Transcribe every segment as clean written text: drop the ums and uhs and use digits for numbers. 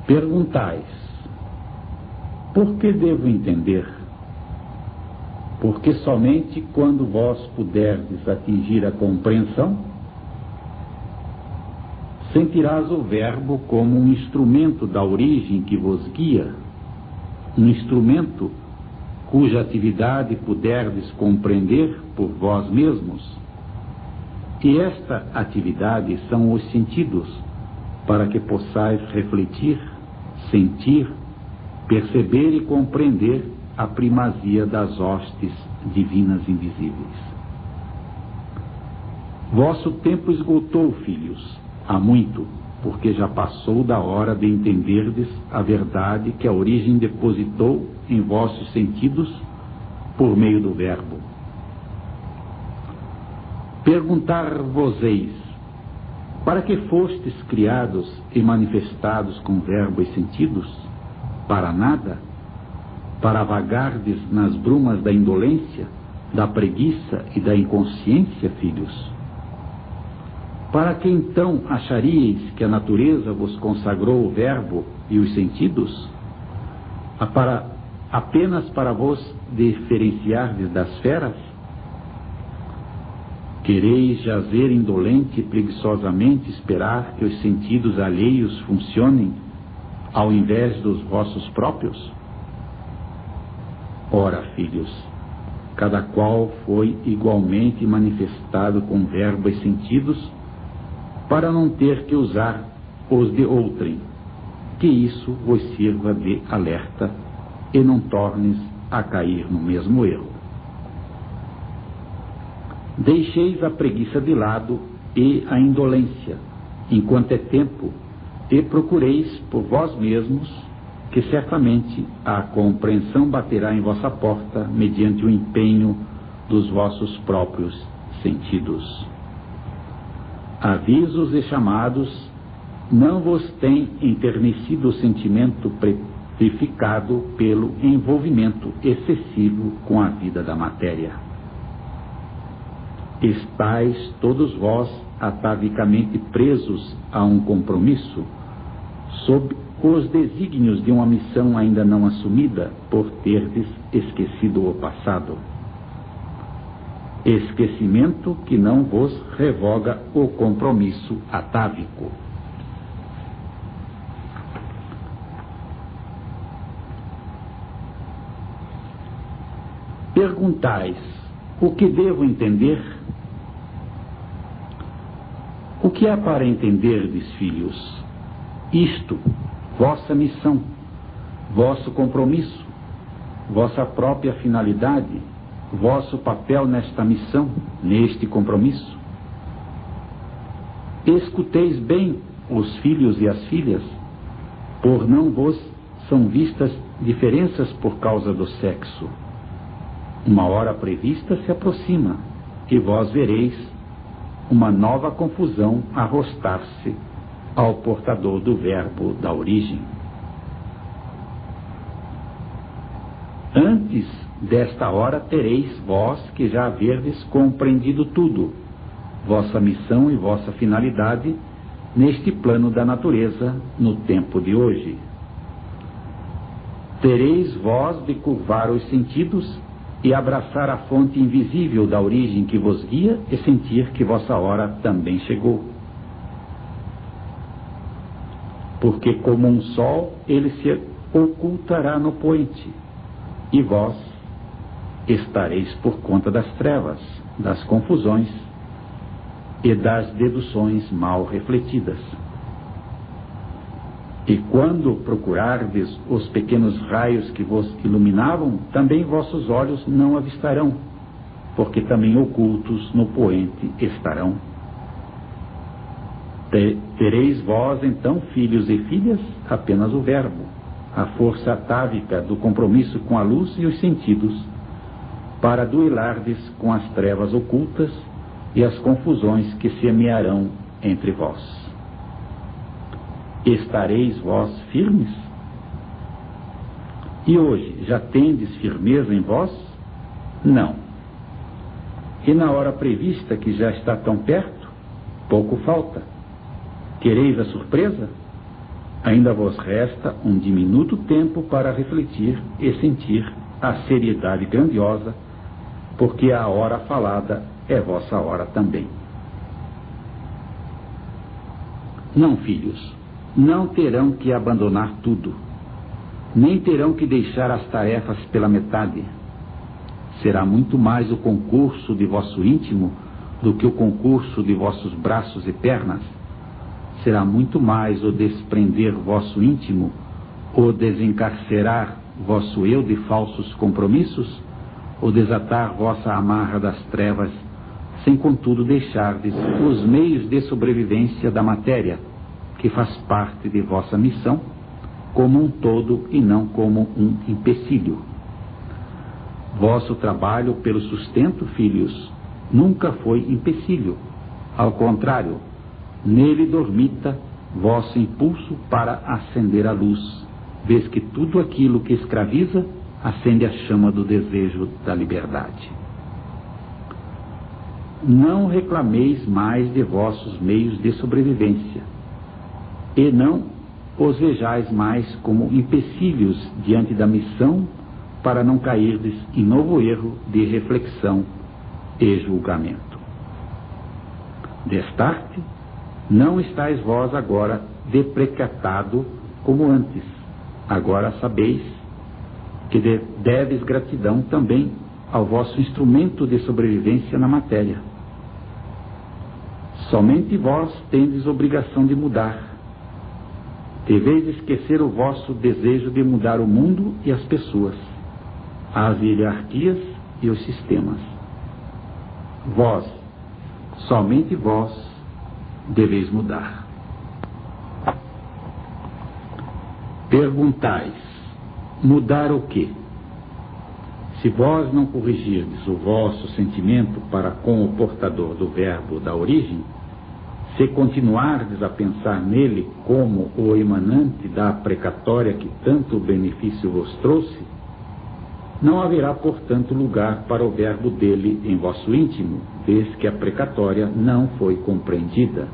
Perguntais: por que devo entender? Porque somente quando vós puderdes atingir a compreensão, sentirás o Verbo como um instrumento da origem que vos guia, um instrumento cuja atividade puderdes compreender por vós mesmos. E esta atividade são os sentidos, para que possais refletir, sentir, perceber e compreender a primazia das hostes divinas invisíveis. Vosso tempo esgotou, filhos, há muito, porque já passou da hora de entenderdes a verdade que a origem depositou em vossos sentidos por meio do Verbo. Perguntar-vos-eis: para que fostes criados e manifestados com Verbo e sentidos? Para nada? Para vagardes nas brumas da indolência, da preguiça e da inconsciência, filhos? Para que então acharíeis que a natureza vos consagrou o Verbo e os sentidos? Apenas para vos diferenciardes das feras? Quereis jazer indolente e preguiçosamente esperar que os sentidos alheios funcionem ao invés dos vossos próprios? Ora, filhos, cada qual foi igualmente manifestado com Verbo e sentidos, para não ter que usar os de outrem, que isso vos sirva de alerta e não tornes a cair no mesmo erro. Deixeis a preguiça de lado e a indolência, enquanto é tempo, e procureis por vós mesmos, que certamente a compreensão baterá em vossa porta mediante o empenho dos vossos próprios sentidos. Avisos e chamados não vos têm enternecido o sentimento petrificado pelo envolvimento excessivo com a vida da matéria. Estais todos vós atavicamente presos a um compromisso, sob os desígnios de uma missão ainda não assumida, por terdes esquecido o passado. Esquecimento que não vos revoga o compromisso atávico. Perguntais: o que devo entender? O que há para entenderdes, filhos? Isto, vossa missão, vosso compromisso, vossa própria finalidade, vosso papel nesta missão, neste compromisso. Escuteis bem os filhos e as filhas, por não vos são vistas diferenças por causa do sexo. Uma hora prevista se aproxima, e vós vereis uma nova confusão arrostar-se ao portador do Verbo da origem. Antes desta hora tereis vós que já haverdes compreendido tudo, vossa missão e vossa finalidade neste plano da natureza, no tempo de hoje. Tereis vós de curvar os sentidos e abraçar a fonte invisível da origem que vos guia e sentir que vossa hora também chegou. Porque como um sol ele se ocultará no poente, e vós estareis por conta das trevas, das confusões e das deduções mal refletidas. E quando procurardes os pequenos raios que vos iluminavam, também vossos olhos não avistarão, porque também ocultos no poente estarão. Tereis vós, então, filhos e filhas, apenas o Verbo, a força atávica do compromisso com a luz e os sentidos, para duelardes com as trevas ocultas e as confusões que semearão entre vós. Estareis vós firmes? E hoje já tendes firmeza em vós? Não. E na hora prevista, que já está tão perto, pouco falta. Quereis a surpresa? Ainda vos resta um diminuto tempo para refletir e sentir a seriedade grandiosa, porque a hora falada é vossa hora também. Não, filhos, não terão que abandonar tudo, nem terão que deixar as tarefas pela metade. Será muito mais o concurso de vosso íntimo do que o concurso de vossos braços e pernas. Será muito mais o desprender vosso íntimo, o desencarcerar vosso eu de falsos compromissos, o desatar vossa amarra das trevas, sem contudo deixardes os meios de sobrevivência da matéria, que faz parte de vossa missão, como um todo e não como um empecilho. Vosso trabalho pelo sustento, filhos, nunca foi empecilho. Ao contrário, nele dormita vosso impulso para acender a luz, vez que tudo aquilo que escraviza acende a chama do desejo da liberdade. Não reclameis mais de vossos meios de sobrevivência, e não os vejais mais como empecilhos diante da missão, para não cairdes em novo erro de reflexão e julgamento. Destarte, não estáis vós agora deprecatado como antes. Agora sabeis que deves gratidão também ao vosso instrumento de sobrevivência na matéria. Somente vós tendes obrigação de mudar. Deveis esquecer o vosso desejo de mudar o mundo e as pessoas, as hierarquias e os sistemas. Vós, somente vós, deveis mudar. Perguntais: mudar o quê? Se vós não corrigirdes o vosso sentimento para com o portador do verbo da origem, se continuardes a pensar nele como o emanante da precatória que tanto benefício vos trouxe, não haverá, portanto, lugar para o verbo dele em vosso íntimo, vez que a precatória não foi compreendida.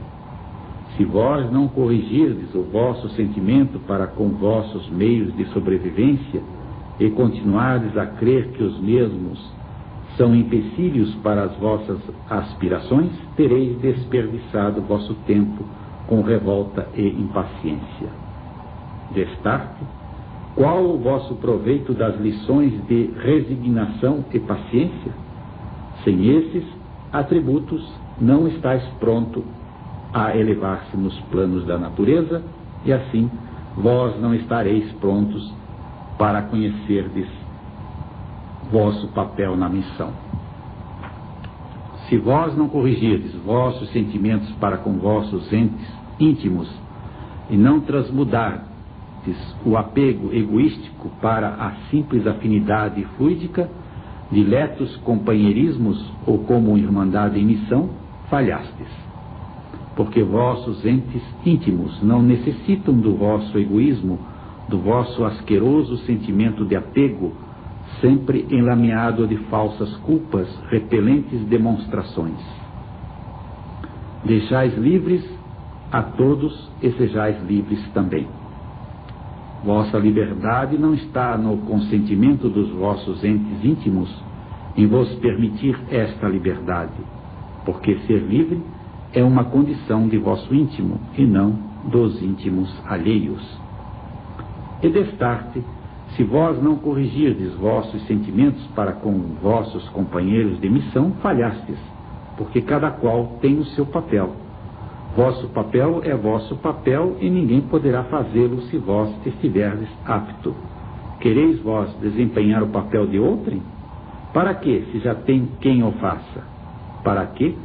Se vós não corrigirdes o vosso sentimento para com vossos meios de sobrevivência e continuardes a crer que os mesmos são empecilhos para as vossas aspirações, tereis desperdiçado vosso tempo com revolta e impaciência. Destarte, qual o vosso proveito das lições de resignação e paciência? Sem esses atributos, não estáis pronto a elevar-se nos planos da natureza, e assim vós não estareis prontos para conhecerdes vosso papel na missão. Se vós não corrigirdes vossos sentimentos para com vossos entes íntimos e não transmudardes o apego egoístico para a simples afinidade fluídica, diletos companheirismos ou como irmandade em missão, falhastes. Porque vossos entes íntimos não necessitam do vosso egoísmo, do vosso asqueroso sentimento de apego, sempre enlameado de falsas culpas, repelentes demonstrações. Deixais livres a todos e sejais livres também. Vossa liberdade não está no consentimento dos vossos entes íntimos, em vos permitir esta liberdade, porque ser livre é uma condição de vosso íntimo e não dos íntimos alheios. E destarte, se vós não corrigirdes vossos sentimentos para com vossos companheiros de missão, falhastes, porque cada qual tem o seu papel. Vosso papel é vosso papel e ninguém poderá fazê-lo se vós estiverdes apto. Quereis vós desempenhar o papel de outrem? Para que, se já tem quem o faça? Para que,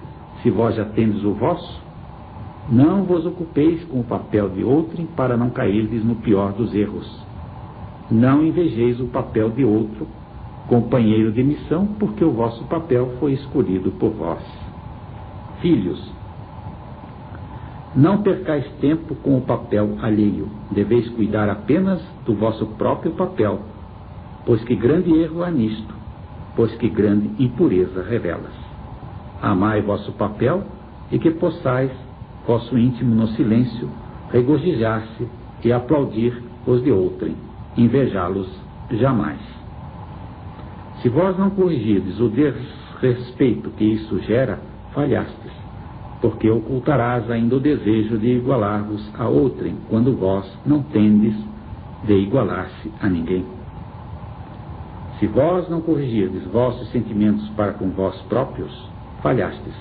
se vós já tendes o vosso? Não vos ocupeis com o papel de outrem para não cairdes no pior dos erros. Não invejeis o papel de outro companheiro de missão, porque o vosso papel foi escolhido por vós. Filhos, não percais tempo com o papel alheio, deveis cuidar apenas do vosso próprio papel, pois que grande erro há nisto, pois que grande impureza revelas. Amai vosso papel e que possais, vosso íntimo no silêncio, regozijar-se e aplaudir os de outrem, invejá-los jamais. Se vós não corrigirdes o desrespeito que isso gera, falhastes, porque ocultarás ainda o desejo de igualar-vos a outrem, quando vós não tendes de igualar-se a ninguém. Se vós não corrigirdes vossos sentimentos para com vós próprios, falhastes,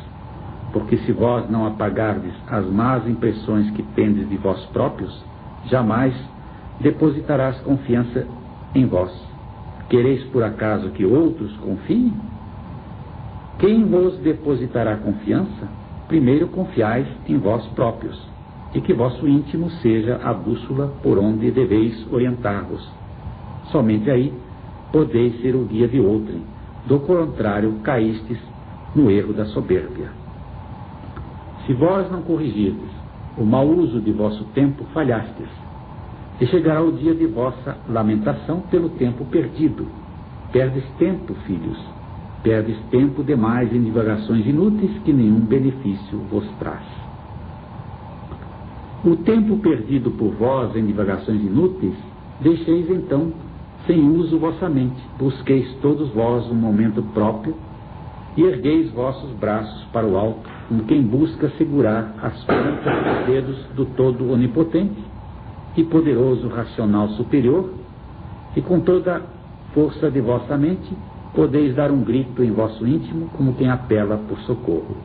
porque se vós não apagardes as más impressões que tendes de vós próprios, jamais depositarás confiança em vós. Quereis por acaso que outros confiem? Quem vos depositará confiança? Primeiro confiais em vós próprios, e que vosso íntimo seja a bússola por onde deveis orientar-vos. Somente aí podeis ser o guia de outrem, do contrário caístes no erro da soberbia. Se vós não corrigirdes o mau uso de vosso tempo, falhastes, e chegará o dia de vossa lamentação pelo tempo perdido. Perdes tempo, filhos, perdes tempo demais em divagações inúteis que nenhum benefício vos traz. O tempo perdido por vós em divagações inúteis, deixeis então sem uso vossa mente, busqueis todos vós um momento próprio e ergueis vossos braços para o alto, como quem busca segurar as pontas dos dedos do todo onipotente e poderoso racional superior, e com toda a força de vossa mente podeis dar um grito em vosso íntimo, como quem apela por socorro.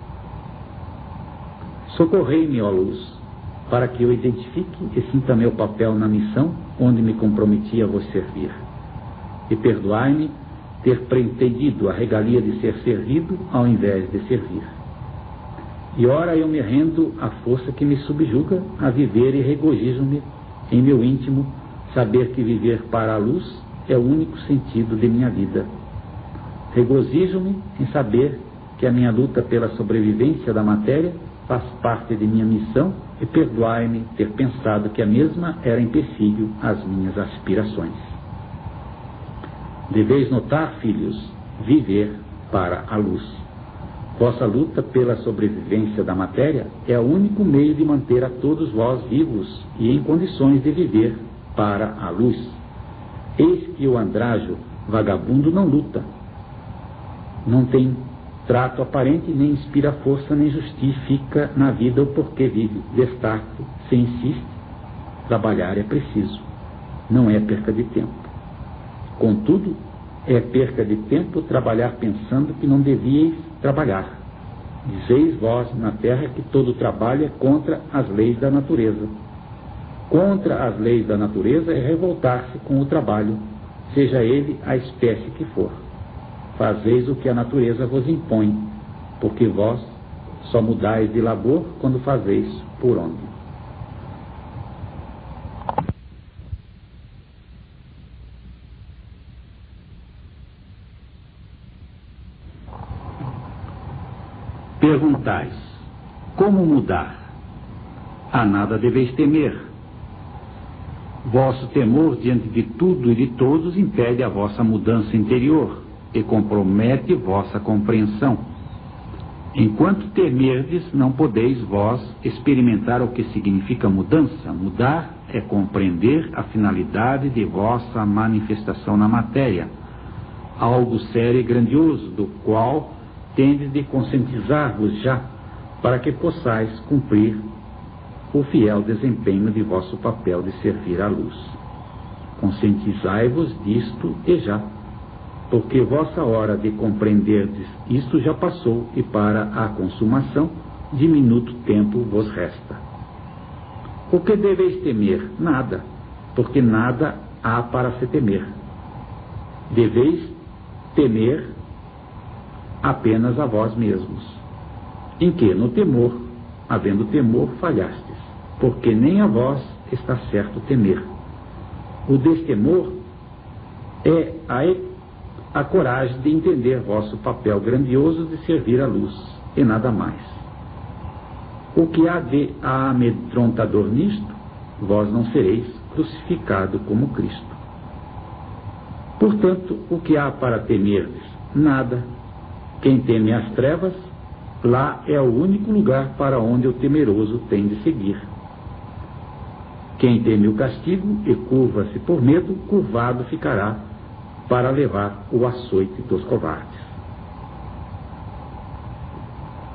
Socorrei-me, ó luz, para que eu identifique e sinta meu papel na missão onde me comprometi a vos servir. E perdoai-me ter pretendido a regalia de ser servido ao invés de servir. E ora eu me rendo à força que me subjuga a viver e regozijo-me em meu íntimo saber que viver para a luz é o único sentido de minha vida. Regozijo-me em saber que a minha luta pela sobrevivência da matéria faz parte de minha missão e perdoai-me ter pensado que a mesma era empecilho às minhas aspirações. Deveis notar, filhos, viver para a luz. Vossa luta pela sobrevivência da matéria é o único meio de manter a todos vós vivos e em condições de viver para a luz. Eis que o andrajo vagabundo não luta, não tem trato aparente, nem inspira força, nem justifica na vida o porquê vive. Destaque, se insiste, trabalhar é preciso, não é perca de tempo. Contudo, é perca de tempo trabalhar pensando que não devíeis trabalhar. Dizeis vós na terra que todo trabalho é contra as leis da natureza. Contra as leis da natureza é revoltar-se com o trabalho, seja ele a espécie que for. Fazeis o que a natureza vos impõe, porque vós só mudais de labor quando fazeis por onde. Perguntais: como mudar? A nada deveis temer. Vosso temor diante de tudo e de todos impede a vossa mudança interior e compromete vossa compreensão. Enquanto temerdes, não podeis vós experimentar o que significa mudança. Mudar é compreender a finalidade de vossa manifestação na matéria, algo sério e grandioso, do qual tendes de conscientizar-vos já, para que possais cumprir o fiel desempenho de vosso papel de servir à luz. Conscientizai-vos disto e já, porque vossa hora de compreenderdes isto já passou, e para a consumação diminuto tempo vos resta. O que deveis temer? Nada, porque nada há para se temer. Deveis temer apenas a vós mesmos, em que no temor, havendo temor, falhastes, porque nem a vós está certo temer. O destemor é a coragem de entender vosso papel grandioso de servir à luz, e nada mais. O que há de amedrontador nisto? Vós não sereis crucificado como Cristo. Portanto, o que há para temerdes? Nada. Quem teme as trevas, lá é o único lugar para onde o temeroso tem de seguir. Quem teme o castigo e curva-se por medo, curvado ficará para levar o açoite dos covardes.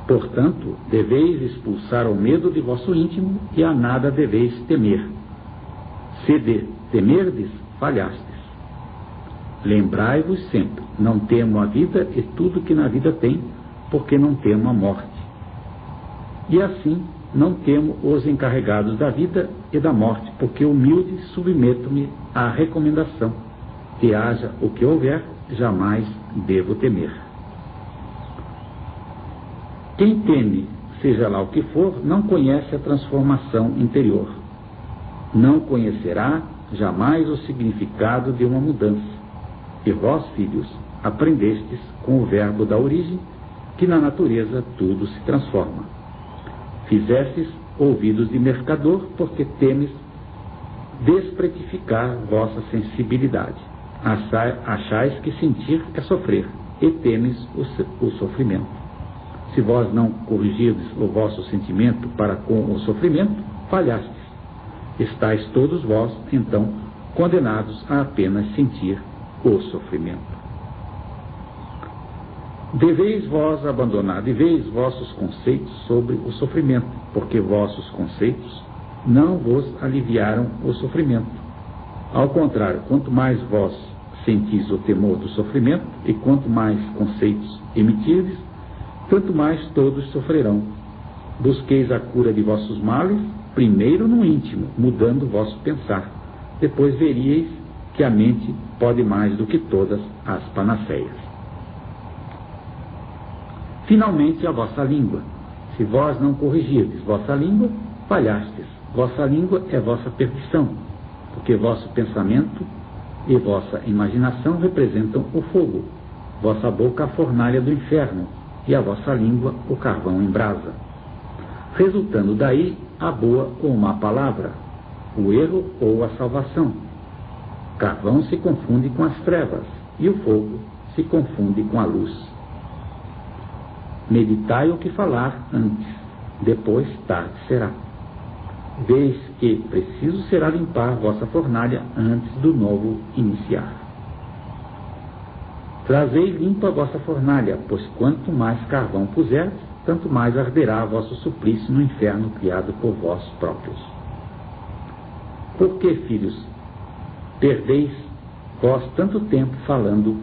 Portanto, deveis expulsar o medo de vosso íntimo e a nada deveis temer. Se temerdes, falhastes. Lembrai-vos sempre, não temo a vida e tudo que na vida tem, porque não temo a morte. E assim, não temo os encarregados da vida e da morte, porque humilde submeto-me à recomendação, que haja o que houver, jamais devo temer. Quem teme, seja lá o que for, não conhece a transformação interior. Não conhecerá jamais o significado de uma mudança. E vós, filhos, aprendestes com o verbo da origem, que na natureza tudo se transforma. Fizestes ouvidos de mercador, porque temes despretificar vossa sensibilidade. Achais que sentir é sofrer, e temes o sofrimento. Se vós não corrigirdes o vosso sentimento para com o sofrimento, falhastes. Estais todos vós, então, condenados a apenas sentir o sofrimento. Deveis vossos conceitos sobre o sofrimento, porque vossos conceitos não vos aliviaram o sofrimento. Ao contrário, quanto mais vós sentis o temor do sofrimento, e quanto mais conceitos emitirdes, tanto mais todos sofrerão. Busqueis a cura de vossos males, primeiro no íntimo, mudando o vosso pensar. Depois veríeis que a mente pode mais do que todas as panaceias. Finalmente, a vossa língua. Se vós não corrigirdes vossa língua, falhastes. Vossa língua é vossa perdição, porque vosso pensamento e vossa imaginação representam o fogo, vossa boca a fornalha do inferno, e a vossa língua o carvão em brasa. Resultando daí a boa ou má palavra, o erro ou a salvação. Carvão se confunde com as trevas, e o fogo se confunde com a luz. Meditai o que falar antes, depois tarde será. Vês que preciso será limpar vossa fornalha antes do novo iniciar. Trazei limpa a vossa fornalha, pois quanto mais carvão puserdes, tanto mais arderá vosso suplício no inferno criado por vós próprios. Por que, filhos, perdeis vós tanto tempo falando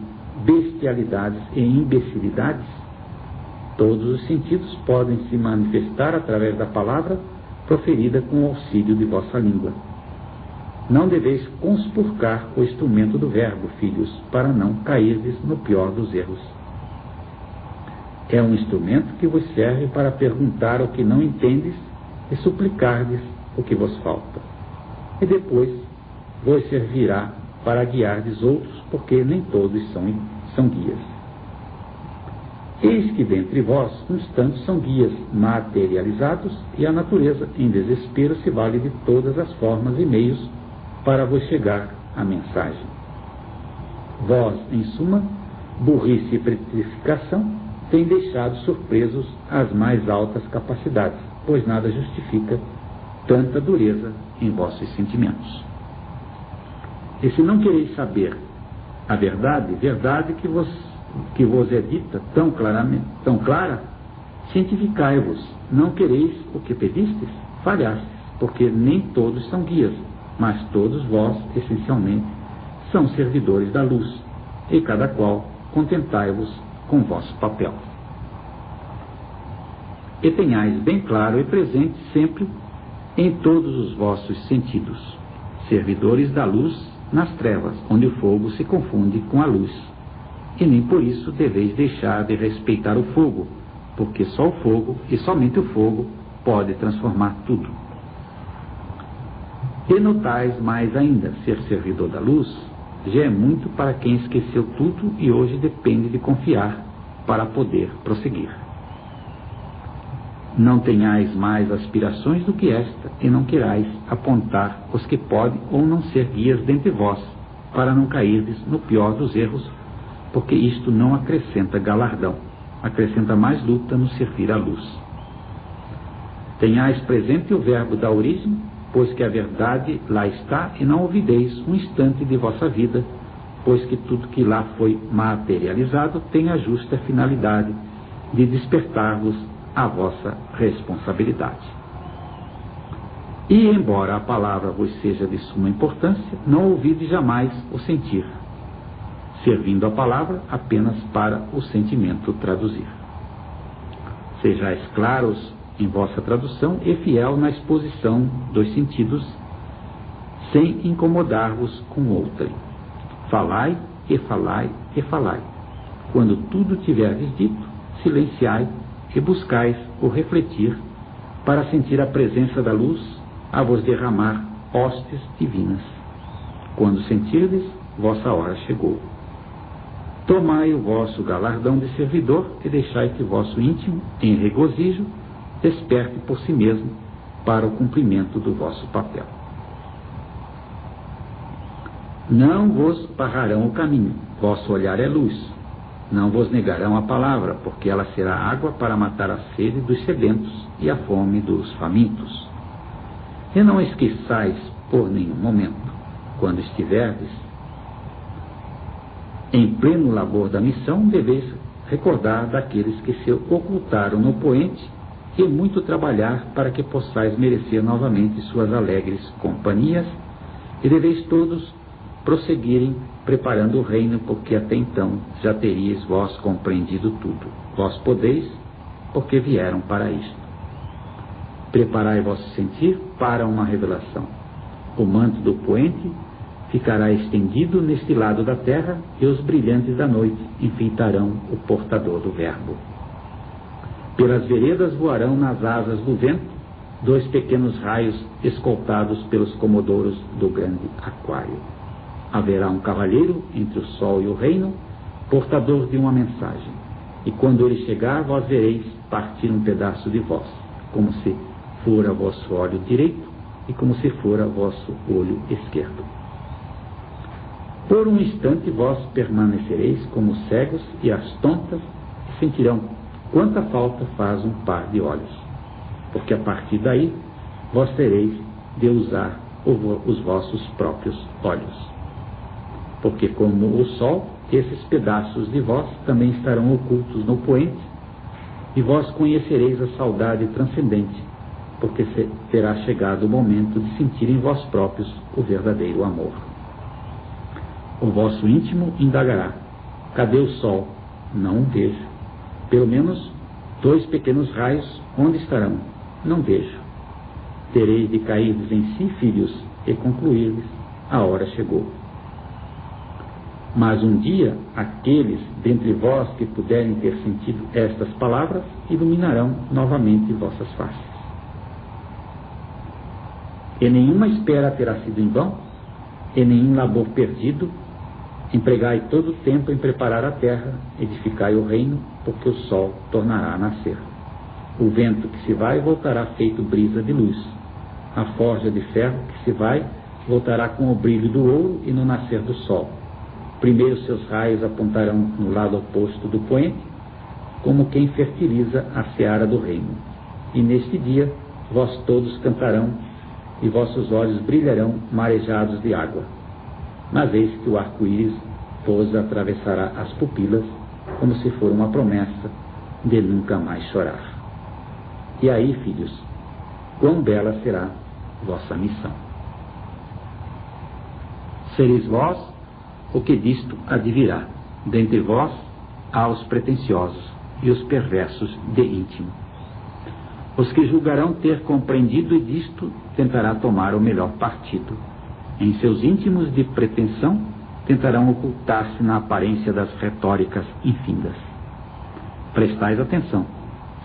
bestialidades e imbecilidades? Todos os sentidos podem se manifestar através da palavra proferida com o auxílio de vossa língua. Não deveis conspurcar o instrumento do verbo, filhos, para não cairdes no pior dos erros. É um instrumento que vos serve para perguntar o que não entendes e suplicardes o que vos falta. E depois vos servirá para guiardes outros, porque nem todos são guias. Eis que dentre vós uns tantos são guias materializados, e a natureza, em desespero, se vale de todas as formas e meios para vos chegar a mensagem. Vós, em suma, burrice e petrificação, têm deixado surpresos as mais altas capacidades, pois nada justifica tanta dureza em vossos sentimentos. E se não quereis saber a verdade que vos é dita tão clara, cientificai-vos. Não quereis o que pedistes? Falhastes, porque nem todos são guias, mas todos vós, essencialmente, são servidores da luz, e cada qual contentai-vos com vosso papel. E tenhais bem claro e presente sempre em todos os vossos sentidos, servidores da luz nas trevas, onde o fogo se confunde com a luz. E nem por isso deveis deixar de respeitar o fogo, porque só o fogo, e somente o fogo, pode transformar tudo. E notais mais ainda, ser servidor da luz já é muito para quem esqueceu tudo e hoje depende de confiar para poder prosseguir. Não tenhais mais aspirações do que esta, e não querais apontar os que podem ou não ser guias dentre vós, para não cairdes no pior dos erros, porque isto não acrescenta galardão, acrescenta mais luta no servir à luz. Tenhais presente o verbo da origem, pois que a verdade lá está, e não ouvideis um instante de vossa vida, pois que tudo que lá foi materializado tem a justa finalidade de despertar-vos a vossa responsabilidade. E, embora a palavra vos seja de suma importância, não ouvide jamais o sentir, servindo a palavra apenas para o sentimento traduzir. Sejais claros em vossa tradução e fiel na exposição dos sentidos, sem incomodar-vos com outrem. Falai e falai e falai. Quando tudo tiverdes dito, silenciai e buscais o refletir, para sentir a presença da luz a vos derramar hostes divinas. Quando sentirdes, vossa hora chegou. Tomai o vosso galardão de servidor e deixai que vosso íntimo, em regozijo, desperte por si mesmo para o cumprimento do vosso papel. Não vos barrarão o caminho, vosso olhar é luz. Não vos negarão a palavra, porque ela será água para matar a sede dos sedentos e a fome dos famintos. E não esqueçais por nenhum momento, quando estiverdes em pleno labor da missão, deveis recordar daqueles que se ocultaram no poente e muito trabalhar para que possais merecer novamente suas alegres companhias, e deveis todos prosseguirem preparando o reino, porque até então já teríeis vós compreendido tudo. Vós podeis, porque vieram para isto. Preparai vosso sentir para uma revelação. O manto do poente ficará estendido neste lado da terra, e os brilhantes da noite enfeitarão o portador do verbo. Pelas veredas voarão nas asas do vento 2 pequenos raios escoltados pelos comodouros do grande aquário. Haverá um cavalheiro entre o sol e o reino, portador de uma mensagem. E quando ele chegar, vós vereis partir um pedaço de vós, como se fora vosso olho direito e como se fora vosso olho esquerdo. Por um instante vós permanecereis como cegos e as tontas, e sentirão quanta falta faz um par de olhos, porque a partir daí vós tereis de usar os vossos próprios olhos. Porque como o sol, esses pedaços de vós também estarão ocultos no poente, e vós conhecereis a saudade transcendente, porque terá chegado o momento de sentir em vós próprios o verdadeiro amor. O vosso íntimo indagará: cadê o sol? Não o vejo. Pelo menos 2 pequenos raios, onde estarão? Não vejo. Tereis de cair em si, filhos, e concluir-lhes: a hora chegou. Mas um dia, aqueles dentre vós que puderem ter sentido estas palavras, iluminarão novamente vossas faces. E nenhuma espera terá sido em vão, e nenhum labor perdido. Empregai todo o tempo em preparar a terra, edificai o reino, porque o sol tornará a nascer. O vento que se vai voltará feito brisa de luz. A forja de ferro que se vai voltará com o brilho do ouro e no nascer do sol. Primeiro seus raios apontarão no lado oposto do poente, como quem fertiliza a seara do reino. E neste dia vós todos cantarão, e vossos olhos brilharão marejados de água. Mas eis que o arco-íris vos atravessará as pupilas, como se for uma promessa de nunca mais chorar. E aí, filhos, quão bela será vossa missão. Sereis vós o que disto advirá. Dentre vós há os pretensiosos e os perversos de íntimo. Os que julgarão ter compreendido, e disto tentará tomar o melhor partido. Em seus íntimos de pretensão, tentarão ocultar-se na aparência das retóricas infindas. Prestais atenção,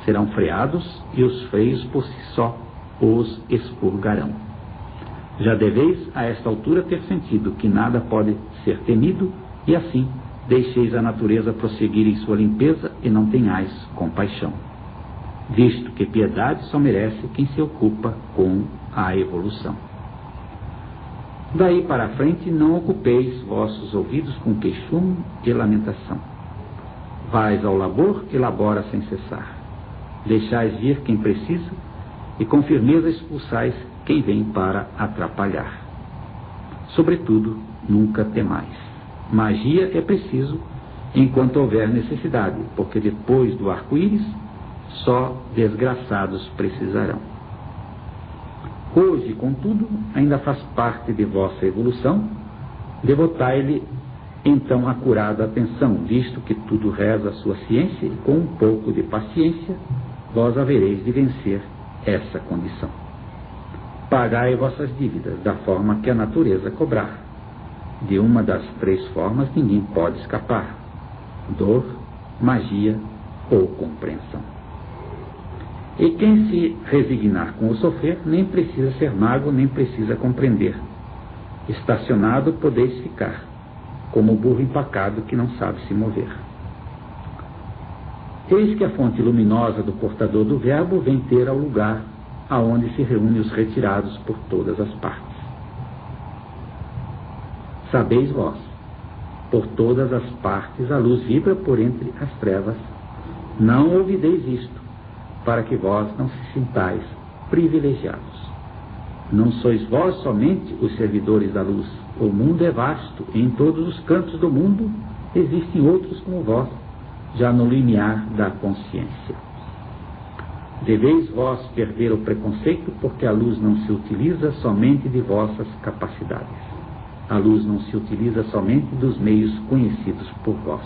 serão freados, e os freios por si só os expurgarão. Já deveis a esta altura ter sentido que nada pode ser temido, e assim deixeis a natureza prosseguir em sua limpeza e não tenhais compaixão, visto que piedade só merece quem se ocupa com a evolução. Daí para a frente não ocupeis vossos ouvidos com queixume e lamentação. Vais ao labor e labora sem cessar. Deixais vir quem precisa, e com firmeza expulsais quem vem para atrapalhar. Sobretudo, nunca temais. Magia é preciso enquanto houver necessidade, porque depois do arco-íris, só desgraçados precisarão. Hoje, contudo, ainda faz parte de vossa evolução, devotai-lhe então acurada atenção, visto que tudo reza a sua ciência e com um pouco de paciência, vós havereis de vencer essa condição. Pagai vossas dívidas da forma que a natureza cobrar. De uma das 3 formas ninguém pode escapar: dor, magia ou compreensão. E quem se resignar com o sofrer, nem precisa ser mago, nem precisa compreender. Estacionado podeis ficar, como o burro empacado que não sabe se mover. Eis que a fonte luminosa do portador do verbo vem ter ao lugar aonde se reúnem os retirados por todas as partes. Sabeis vós, por todas as partes a luz vibra por entre as trevas. Não ouvideis isto, para que vós não se sintais privilegiados. Não sois vós somente os servidores da luz. O mundo é vasto, e em todos os cantos do mundo existem outros como vós, já no limiar da consciência. Deveis vós perder o preconceito, porque a luz não se utiliza somente de vossas capacidades. A luz não se utiliza somente dos meios conhecidos por vós.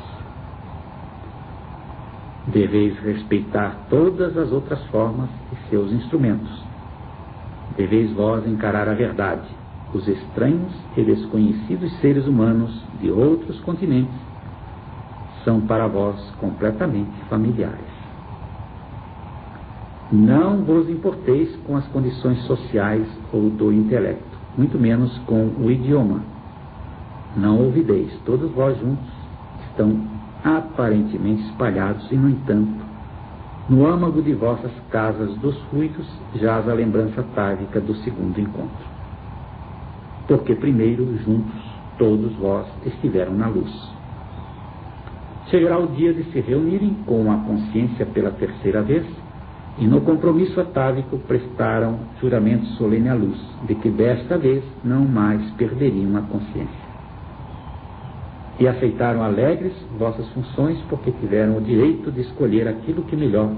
Deveis respeitar todas as outras formas e seus instrumentos. Deveis vós encarar a verdade. Os estranhos e desconhecidos seres humanos de outros continentes são para vós completamente familiares. Não vos importeis com as condições sociais ou do intelecto, muito menos com o idioma. Não ouvideis, todos vós juntos estão aparentemente espalhados e, no entanto, no âmago de vossas casas dos fluidos jaz a lembrança atávica do segundo encontro. Porque primeiro, juntos, todos vós estiveram na luz. Chegará o dia de se reunirem com a consciência pela 3ª vez, e no compromisso atávico prestaram juramento solene à luz, de que desta vez não mais perderiam a consciência. E aceitaram alegres vossas funções, porque tiveram o direito de escolher aquilo que melhor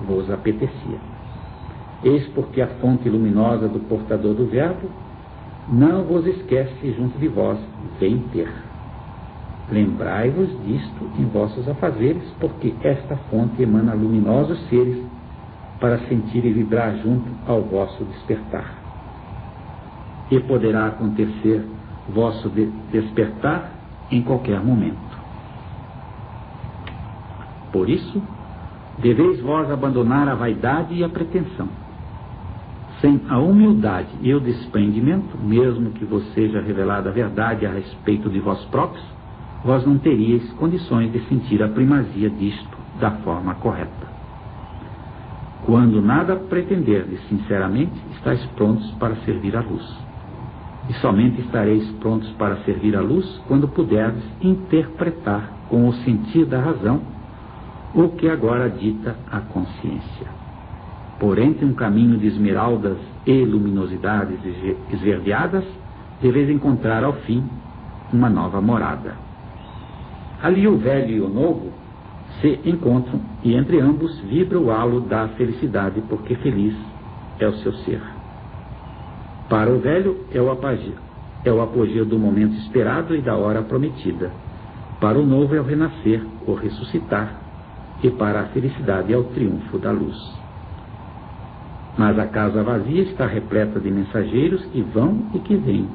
vos apetecia. Eis porque a fonte luminosa do portador do verbo não vos esquece junto de vós, vem ter. Lembrai-vos disto em vossos afazeres, porque esta fonte emana luminosos seres para sentir e vibrar junto ao vosso despertar. E poderá acontecer vosso despertar em qualquer momento. Por isso, deveis vós abandonar a vaidade e a pretensão. Sem a humildade e o desprendimento, mesmo que vos seja revelada a verdade a respeito de vós próprios, vós não teríeis condições de sentir a primazia disto da forma correta. Quando nada pretenderdes sinceramente, estáis prontos para servir à luz. E somente estareis prontos para servir à luz quando puderdes interpretar com o sentir da razão o que agora dita a consciência. Por entre um caminho de esmeraldas e luminosidades esverdeadas, deveis encontrar ao fim uma nova morada. Ali o velho e o novo se encontram, e entre ambos vibra o halo da felicidade, porque feliz é o seu ser. Para o velho é o apogeu do momento esperado e da hora prometida. Para o novo é o renascer, o ressuscitar, e para a felicidade é o triunfo da luz. Mas a casa vazia está repleta de mensageiros que vão e que vêm.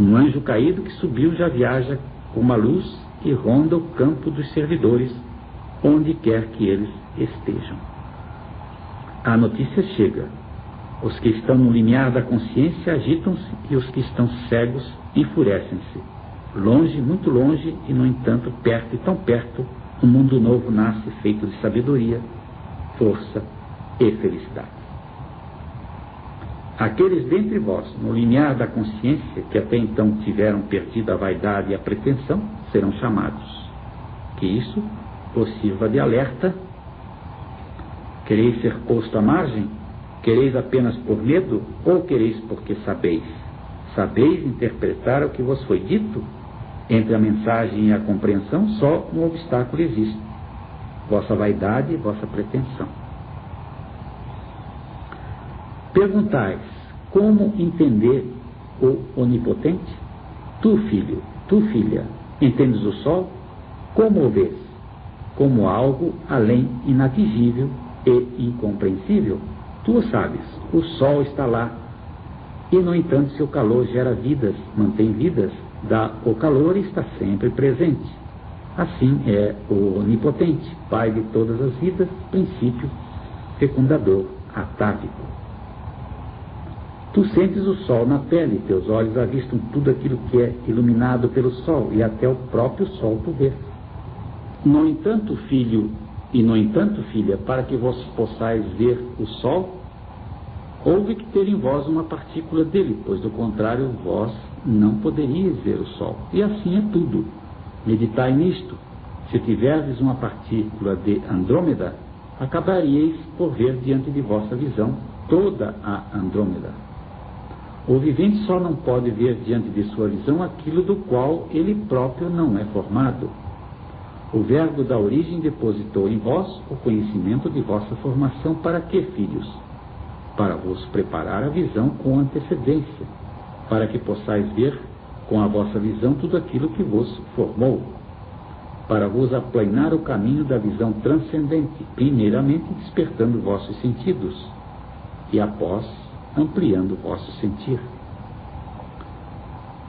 Um anjo caído que subiu já viaja com uma luz e ronda o campo dos servidores, onde quer que eles estejam. A notícia chega. Os que estão no limiar da consciência agitam-se e os que estão cegos enfurecem-se. Longe, muito longe, e no entanto perto e tão perto, um mundo novo nasce feito de sabedoria, força e felicidade. Aqueles dentre vós, no limiar da consciência, que até então tiveram perdido a vaidade e a pretensão, serão chamados. Que isso vos sirva de alerta. Quereis ser posto à margem? Quereis apenas por medo, ou quereis porque sabeis? Sabeis interpretar o que vos foi dito? Entre a mensagem e a compreensão, só um obstáculo existe: vossa vaidade e vossa pretensão. Perguntais: como entender o onipotente? Tu, filho, tu, filha, entendes o sol? Como o vês? Como algo além inatingível e incompreensível? Tu o sabes, o sol está lá, e no entanto seu calor gera vidas, mantém vidas, dá o calor e está sempre presente. Assim é o onipotente, pai de todas as vidas, princípio fecundador, atávico. Tu sentes o sol na pele, teus olhos avistam tudo aquilo que é iluminado pelo sol, e até o próprio sol tu vês. No entanto, filho, e no entanto, filha, para que vós possais ver o sol, houve que ter em vós uma partícula dele, pois do contrário vós não poderíeis ver o sol. E assim é tudo. Meditai nisto. Se tiverdes uma partícula de Andrômeda, acabaríeis por ver diante de vossa visão toda a Andrômeda. O vivente só não pode ver diante de sua visão aquilo do qual ele próprio não é formado. O Verbo da origem depositou em vós o conhecimento de vossa formação. Para que, filhos? Para vos preparar a visão com antecedência, para que possais ver com a vossa visão tudo aquilo que vos formou, para vos aplanar o caminho da visão transcendente, primeiramente despertando vossos sentidos, e após ampliando o vosso sentir.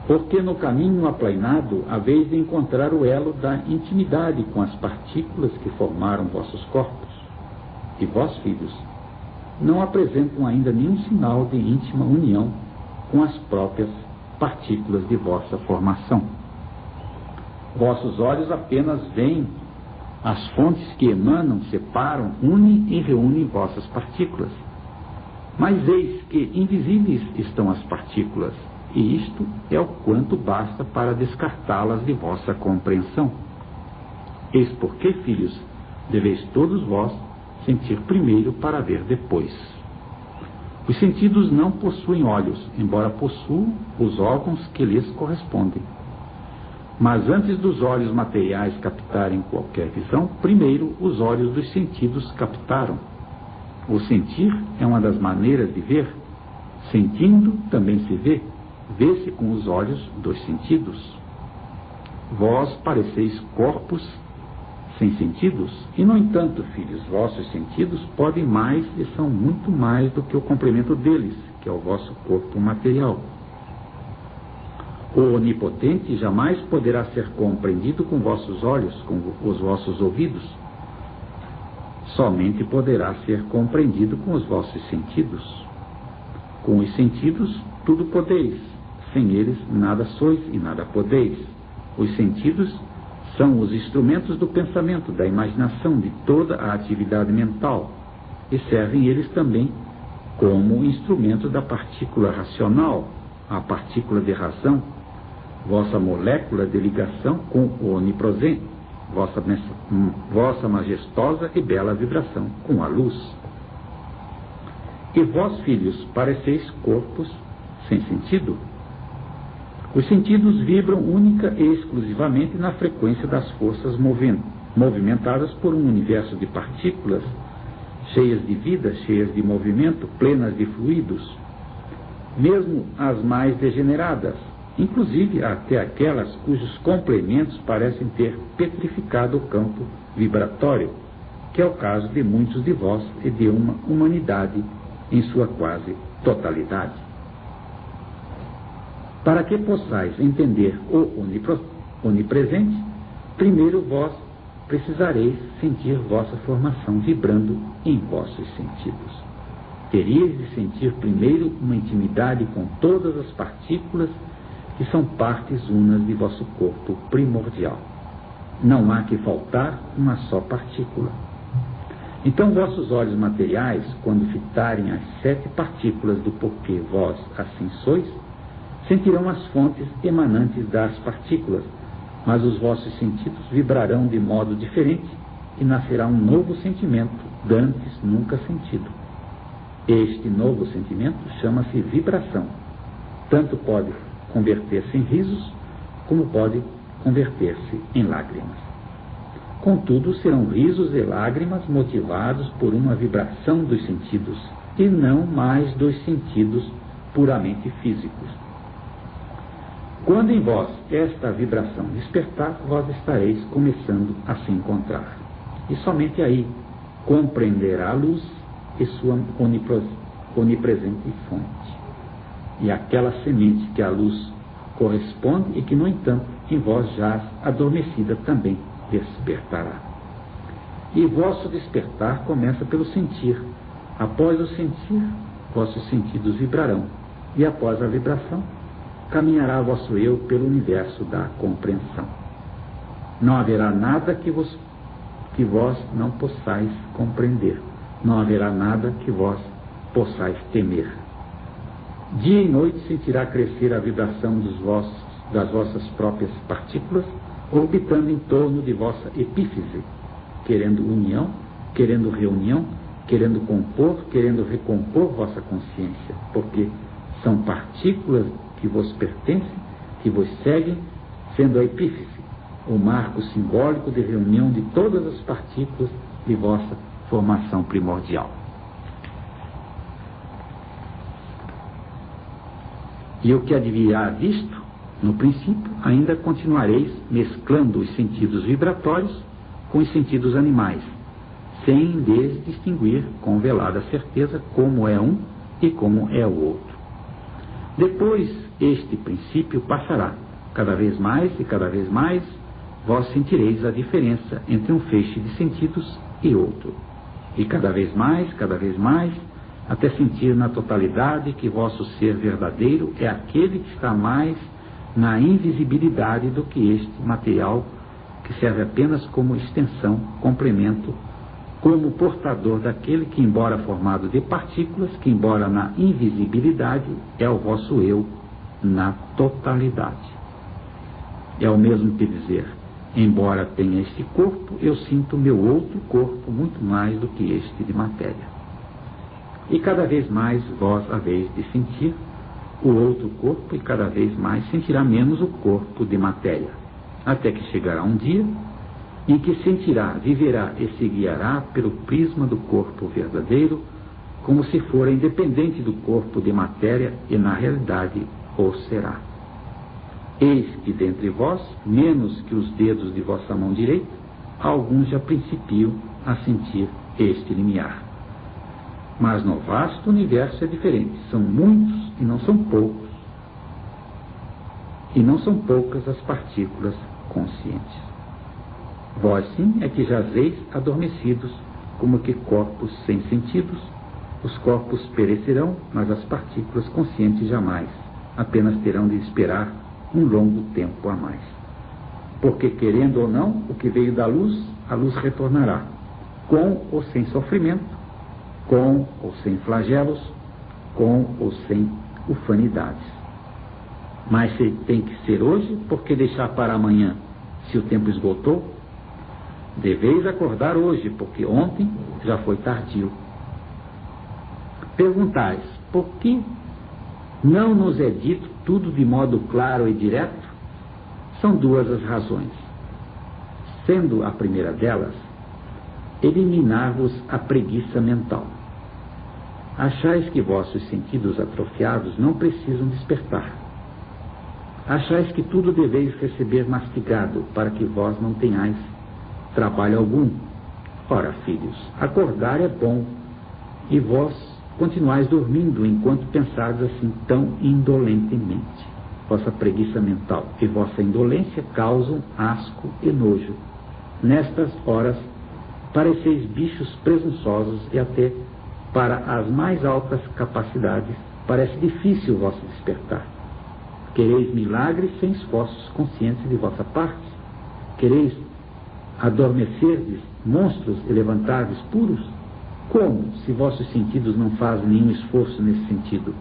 Porque no caminho aplainado haveis de encontrar o elo da intimidade com as partículas que formaram vossos corpos. E vós, filhos, não apresentam ainda nenhum sinal de íntima união com as próprias partículas de vossa formação. Vossos olhos apenas veem as fontes que emanam, separam, unem e reúnem vossas partículas. Mas eis que invisíveis estão as partículas, e isto é o quanto basta para descartá-las de vossa compreensão. Eis porque, filhos, deveis todos vós sentir primeiro para ver depois. Os sentidos não possuem olhos, embora possuam os órgãos que lhes correspondem. Mas antes dos olhos materiais captarem qualquer visão, primeiro os olhos dos sentidos captaram. O sentir é uma das maneiras de ver. Sentindo, também se vê. Vê-se com os olhos dos sentidos. Vós pareceis corpos sem sentidos, e no entanto, filhos, vossos sentidos podem mais e são muito mais do que o complemento deles, que é o vosso corpo material. O onipotente jamais poderá ser compreendido com vossos olhos, com os vossos ouvidos. Somente poderá ser compreendido com os vossos sentidos. Com os sentidos, tudo podeis. Sem eles, nada sois e nada podeis. Os sentidos são os instrumentos do pensamento, da imaginação, de toda a atividade mental, e servem eles também como instrumento da partícula racional, a partícula de razão, vossa molécula de ligação com o onipresente, vossa majestosa e bela vibração com a luz. E vós, filhos, pareceis corpos sem sentido? Os sentidos vibram única e exclusivamente na frequência das forças movimentadas por um universo de partículas, cheias de vida, cheias de movimento, plenas de fluidos. Mesmo as mais degeneradas, inclusive até aquelas cujos complementos parecem ter petrificado o campo vibratório, que é o caso de muitos de vós e de uma humanidade em sua quase totalidade. Para que possais entender o onipresente, primeiro vós precisareis sentir vossa formação vibrando em vossos sentidos. Teríeis de sentir primeiro uma intimidade com todas as partículas que são partes unas de vosso corpo primordial. Não há que faltar uma só partícula. Então vossos olhos materiais, quando fitarem as 7 partículas do porquê vós assim sois, sentirão as fontes emanantes das partículas, mas os vossos sentidos vibrarão de modo diferente e nascerá um novo sentimento, dantes nunca sentido. Este novo sentimento chama-se vibração. Tanto pode converter-se em risos, como pode converter-se em lágrimas. Contudo, serão risos e lágrimas motivados por uma vibração dos sentidos, e não mais dos sentidos puramente físicos. Quando em vós esta vibração despertar, vós estareis começando a se encontrar. E somente aí compreenderá a luz e sua onipresente fonte. E aquela semente que a luz corresponde e que, no entanto, em vós jaz adormecida também despertará. E vosso despertar começa pelo sentir. Após o sentir, vossos sentidos vibrarão. E após a vibração, caminhará vosso eu pelo universo da compreensão. Não haverá nada que vós não possais compreender. Não haverá nada que vós possais temer. Dia e noite sentirá crescer a vibração das vossas próprias partículas, orbitando em torno de vossa epífise, querendo união, querendo reunião, querendo compor, querendo recompor vossa consciência, porque são partículas que vos pertencem, que vos seguem, sendo a epífise o marco simbólico de reunião de todas as partículas de vossa formação primordial. E o que advirá visto, no princípio, ainda continuareis mesclando os sentidos vibratórios com os sentidos animais, sem lhes distinguir com velada certeza como é um e como é o outro. Depois, este princípio passará. Cada vez mais e cada vez mais, vós sentireis a diferença entre um feixe de sentidos e outro. E cada vez mais, até sentir na totalidade que vosso ser verdadeiro é aquele que está mais na invisibilidade do que este material, que serve apenas como extensão, complemento, como portador daquele que, embora formado de partículas, que embora na invisibilidade, é o vosso eu na totalidade. É o mesmo que dizer, embora tenha este corpo, eu sinto meu outro corpo muito mais do que este de matéria. E cada vez mais vós haveis de sentir o outro corpo, e cada vez mais sentirá menos o corpo de matéria, até que chegará um dia em que sentirá, viverá e se guiará pelo prisma do corpo verdadeiro, como se fora independente do corpo de matéria, e na realidade o será. Eis que dentre vós, menos que os dedos de vossa mão direita, alguns já principiam a sentir este limiar. Mas no vasto universo é diferente. São muitos e não são poucos. E não são poucas as partículas conscientes. Vós sim é que jazeis adormecidos, como que corpos sem sentidos. Os corpos perecerão, mas as partículas conscientes jamais. Apenas terão de esperar um longo tempo a mais. Porque, querendo ou não, o que veio da luz, a luz retornará, com ou sem sofrimento, com ou sem flagelos, com ou sem ufanidades. Mas se tem que ser hoje, por que deixar para amanhã, se o tempo esgotou? Deveis acordar hoje, porque ontem já foi tardio. Perguntais, por que não nos é dito tudo de modo claro e direto? São duas as razões. Sendo a primeira delas, eliminar-vos a preguiça mental. Achais que vossos sentidos atrofiados não precisam despertar. Achais que tudo deveis receber mastigado, para que vós não tenhais trabalho algum. Ora, filhos, acordar é bom, e vós continuais dormindo enquanto pensais assim tão indolentemente. Vossa preguiça mental e vossa indolência causam asco e nojo. Nestas horas, pareceis bichos presunçosos, e até para as mais altas capacidades parece difícil o vosso despertar. Quereis milagres sem esforços conscientes de vossa parte? Quereis adormecerdes monstros e levantar-vos puros? Como, se vossos sentidos não fazem nenhum esforço nesse sentido?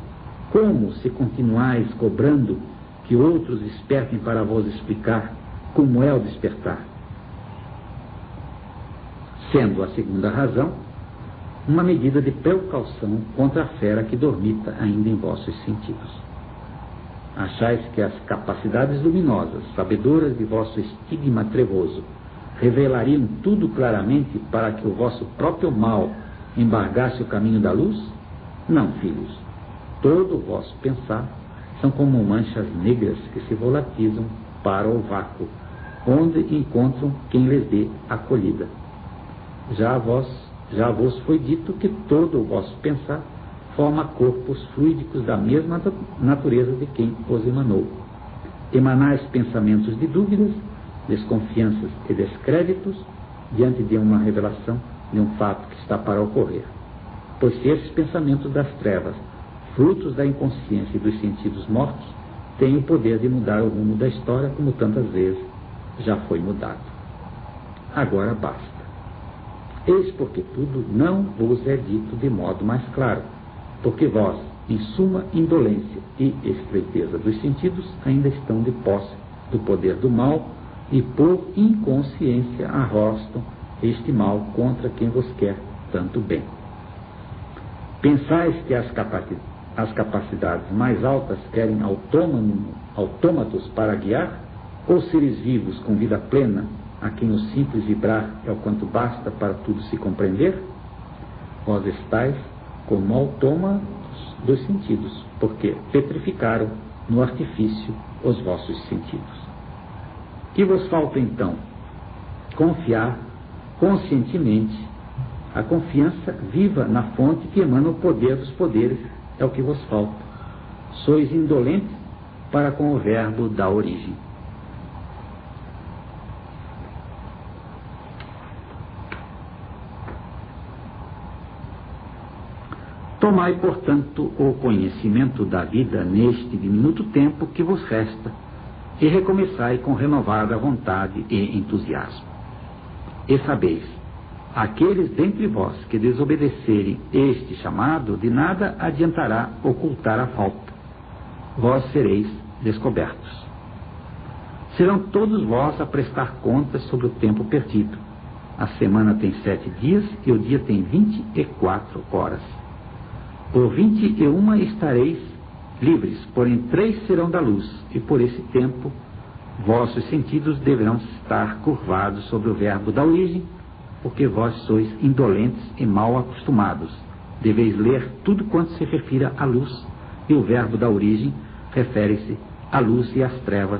Como, se continuais cobrando que outros despertem para vos explicar como é o despertar? Sendo a segunda razão, uma medida de precaução contra a fera que dormita ainda em vossos sentidos. Achais que as capacidades luminosas, sabedoras de vosso estigma trevoso, revelariam tudo claramente para que o vosso próprio mal embargasse o caminho da luz? Não, filhos. Todo o vosso pensar são como manchas negras que se volatilizam para o vácuo, onde encontram quem lhes dê acolhida. Já vos foi dito que todo o vosso pensar forma corpos fluídicos da mesma natureza de quem os emanou. Emanais pensamentos de dúvidas, desconfianças e descréditos diante de uma revelação de um fato que está para ocorrer. Pois se esses pensamentos das trevas, frutos da inconsciência e dos sentidos mortos, têm o poder de mudar o rumo da história como tantas vezes já foi mudado. Agora basta. Eis porque tudo não vos é dito de modo mais claro, porque vós, em suma indolência e estreiteza dos sentidos, ainda estão de posse do poder do mal e por inconsciência arrostam este mal contra quem vos quer tanto bem. Pensais que as capacidades mais altas querem autômatos para guiar, ou seres vivos com vida plena, a quem o simples vibrar é o quanto basta para tudo se compreender? Vós estáis como autômatos dos sentidos, porque petrificaram no artifício os vossos sentidos. Que vos falta então? Confiar conscientemente. A confiança viva na fonte que emana o poder dos poderes é o que vos falta. Sois indolentes para com o verbo da origem. Tomai, portanto, o conhecimento da vida neste diminuto tempo que vos resta e recomeçai com renovada vontade e entusiasmo. E sabeis, aqueles dentre vós que desobedecerem este chamado, de nada adiantará ocultar a falta. Vós sereis descobertos. Serão todos vós a prestar contas sobre o tempo perdido. A semana tem 7 dias e o dia tem 24 horas. Por 21 estareis livres, porém 3 serão da luz, e por esse tempo vossos sentidos deverão estar curvados sobre o verbo da origem, porque vós sois indolentes e mal acostumados. Deveis ler tudo quanto se refira à luz, e o verbo da origem refere-se à luz e às trevas,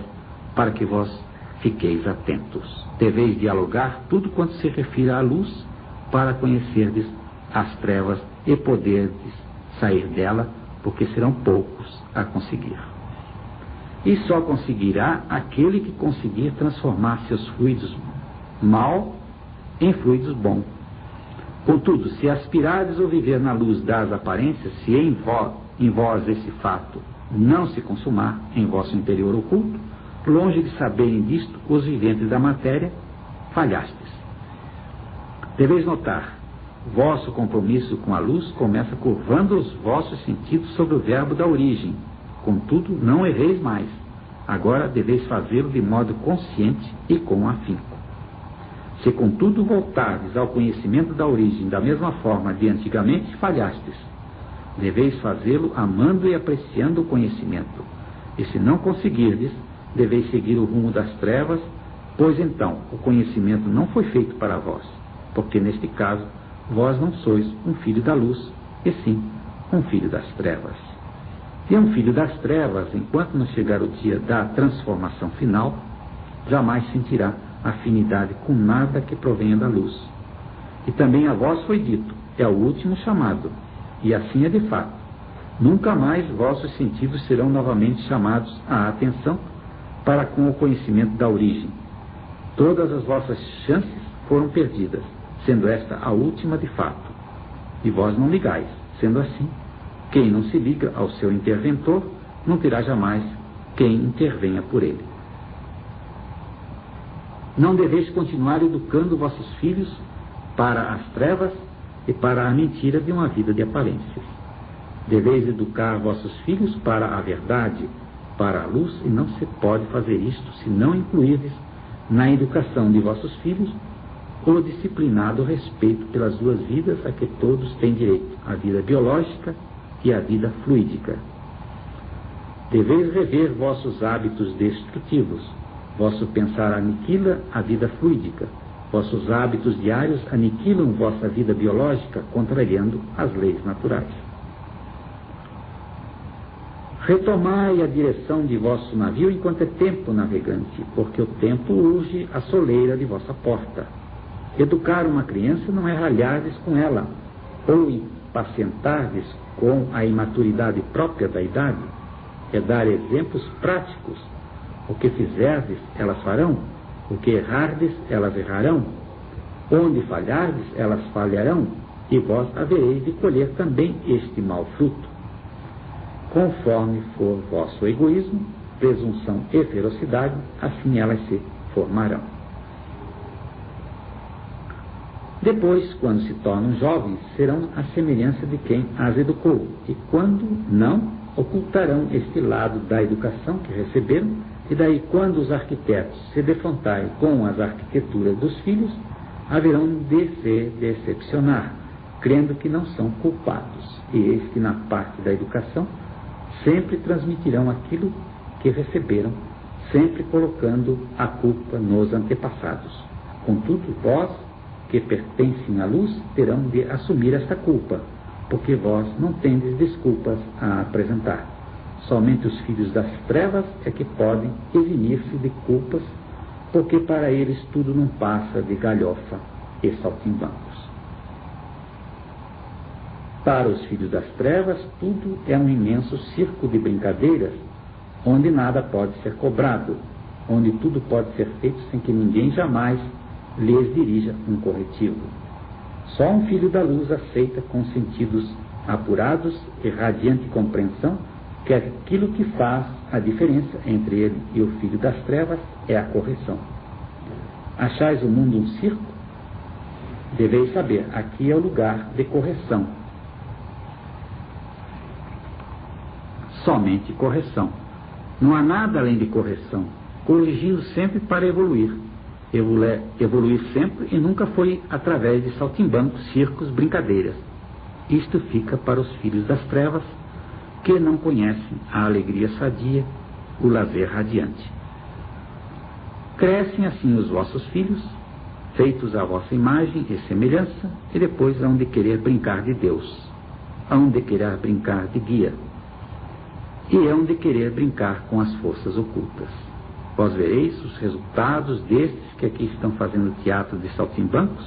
para que vós fiqueis atentos. Deveis dialogar tudo quanto se refira à luz, para conhecerdes as trevas e poderdes sair dela, porque serão poucos a conseguir. E só conseguirá aquele que conseguir transformar seus fluidos mal em fluidos bons. Contudo, se aspirardes ou viver na luz das aparências, se em vós esse fato não se consumar em vosso interior oculto, longe de saberem disto os viventes da matéria, falhastes. Deveis notar, vosso compromisso com a luz começa curvando os vossos sentidos sobre o verbo da origem. Contudo, não erreis mais. Agora deveis fazê-lo de modo consciente e com afinco. Se, contudo, voltardes ao conhecimento da origem da mesma forma de antigamente, falhastes. Deveis fazê-lo amando e apreciando o conhecimento. E se não conseguirdes, deveis seguir o rumo das trevas, pois então o conhecimento não foi feito para vós, porque neste caso vós não sois um filho da luz, e sim um filho das trevas. E um filho das trevas, enquanto não chegar o dia da transformação final, jamais sentirá afinidade com nada que provenha da luz. E também a vós foi dito, é o último chamado, e assim é de fato. Nunca mais vossos sentidos serão novamente chamados à atenção para com o conhecimento da origem. Todas as vossas chances foram perdidas, sendo esta a última de fato. E vós não ligais. Sendo assim, quem não se liga ao seu interventor, não terá jamais quem intervenha por ele. Não deveis continuar educando vossos filhos para as trevas e para a mentira de uma vida de aparências. Deveis educar vossos filhos para a verdade, para a luz, e não se pode fazer isto se não incluirdes na educação de vossos filhos o disciplinado respeito pelas duas vidas a que todos têm direito, a vida biológica e a vida fluídica. Deveis rever vossos hábitos destrutivos. Vosso pensar aniquila a vida fluídica. Vossos hábitos diários aniquilam vossa vida biológica, contrariando as leis naturais. Retomai a direção de vosso navio enquanto é tempo, navegante, porque o tempo urge a soleira de vossa porta. Educar uma criança não é ralhardes com ela, ou impacientardes com a imaturidade própria da idade, é dar exemplos práticos. O que fizerdes, elas farão. O que errardes, elas errarão. Onde falhardes, elas falharão, e vós havereis de colher também este mau fruto. Conforme for vosso egoísmo, presunção e ferocidade, assim elas se formarão. Depois, quando se tornam jovens, serão a semelhança de quem as educou, e quando não, ocultarão este lado da educação que receberam, e daí, quando os arquitetos se defrontarem com as arquiteturas dos filhos, haverão de se decepcionar, crendo que não são culpados, e eis que na parte da educação sempre transmitirão aquilo que receberam, sempre colocando a culpa nos antepassados. Contudo, vós, que pertencem à luz, terão de assumir esta culpa, porque vós não tendes desculpas a apresentar. Somente os filhos das trevas é que podem eximir-se de culpas, porque para eles tudo não passa de galhofa e saltimbancos. Para os filhos das trevas, tudo é um imenso circo de brincadeiras, onde nada pode ser cobrado, onde tudo pode ser feito sem que ninguém jamais lhes dirija um corretivo. Só um filho da luz aceita com sentidos apurados e radiante compreensão que aquilo que faz a diferença entre ele e o filho das trevas é a correção. Achais o mundo um circo? Deveis saber, aqui é o lugar de correção. Somente correção. Não há nada além de correção. Corrigindo sempre para evoluir. Evoluir sempre e nunca foi através de saltimbancos, circos, brincadeiras. Isto fica para os filhos das trevas, que não conhecem a alegria sadia, o lazer radiante. Crescem assim os vossos filhos, feitos à vossa imagem e semelhança, e depois hão de querer brincar de Deus, hão de querer brincar de guia, e hão de querer brincar com as forças ocultas. Vós vereis os resultados destes que aqui estão fazendo teatro de saltimbancos,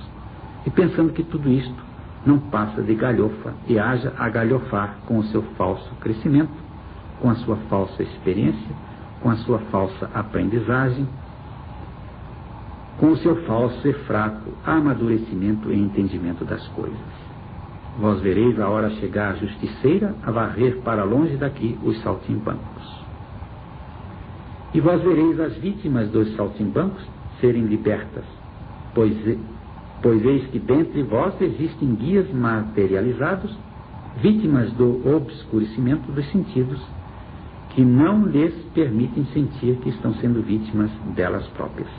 e pensando que tudo isto não passa de galhofa, e haja a galhofar com o seu falso crescimento, com a sua falsa experiência, com a sua falsa aprendizagem, com o seu falso e fraco amadurecimento e entendimento das coisas. Vós vereis a hora chegar justiceira a varrer para longe daqui os saltimbancos. E vós vereis as vítimas dos saltimbancos serem libertas, pois eis que dentre vós existem guias materializados, vítimas do obscurecimento dos sentidos, que não lhes permitem sentir que estão sendo vítimas delas próprias.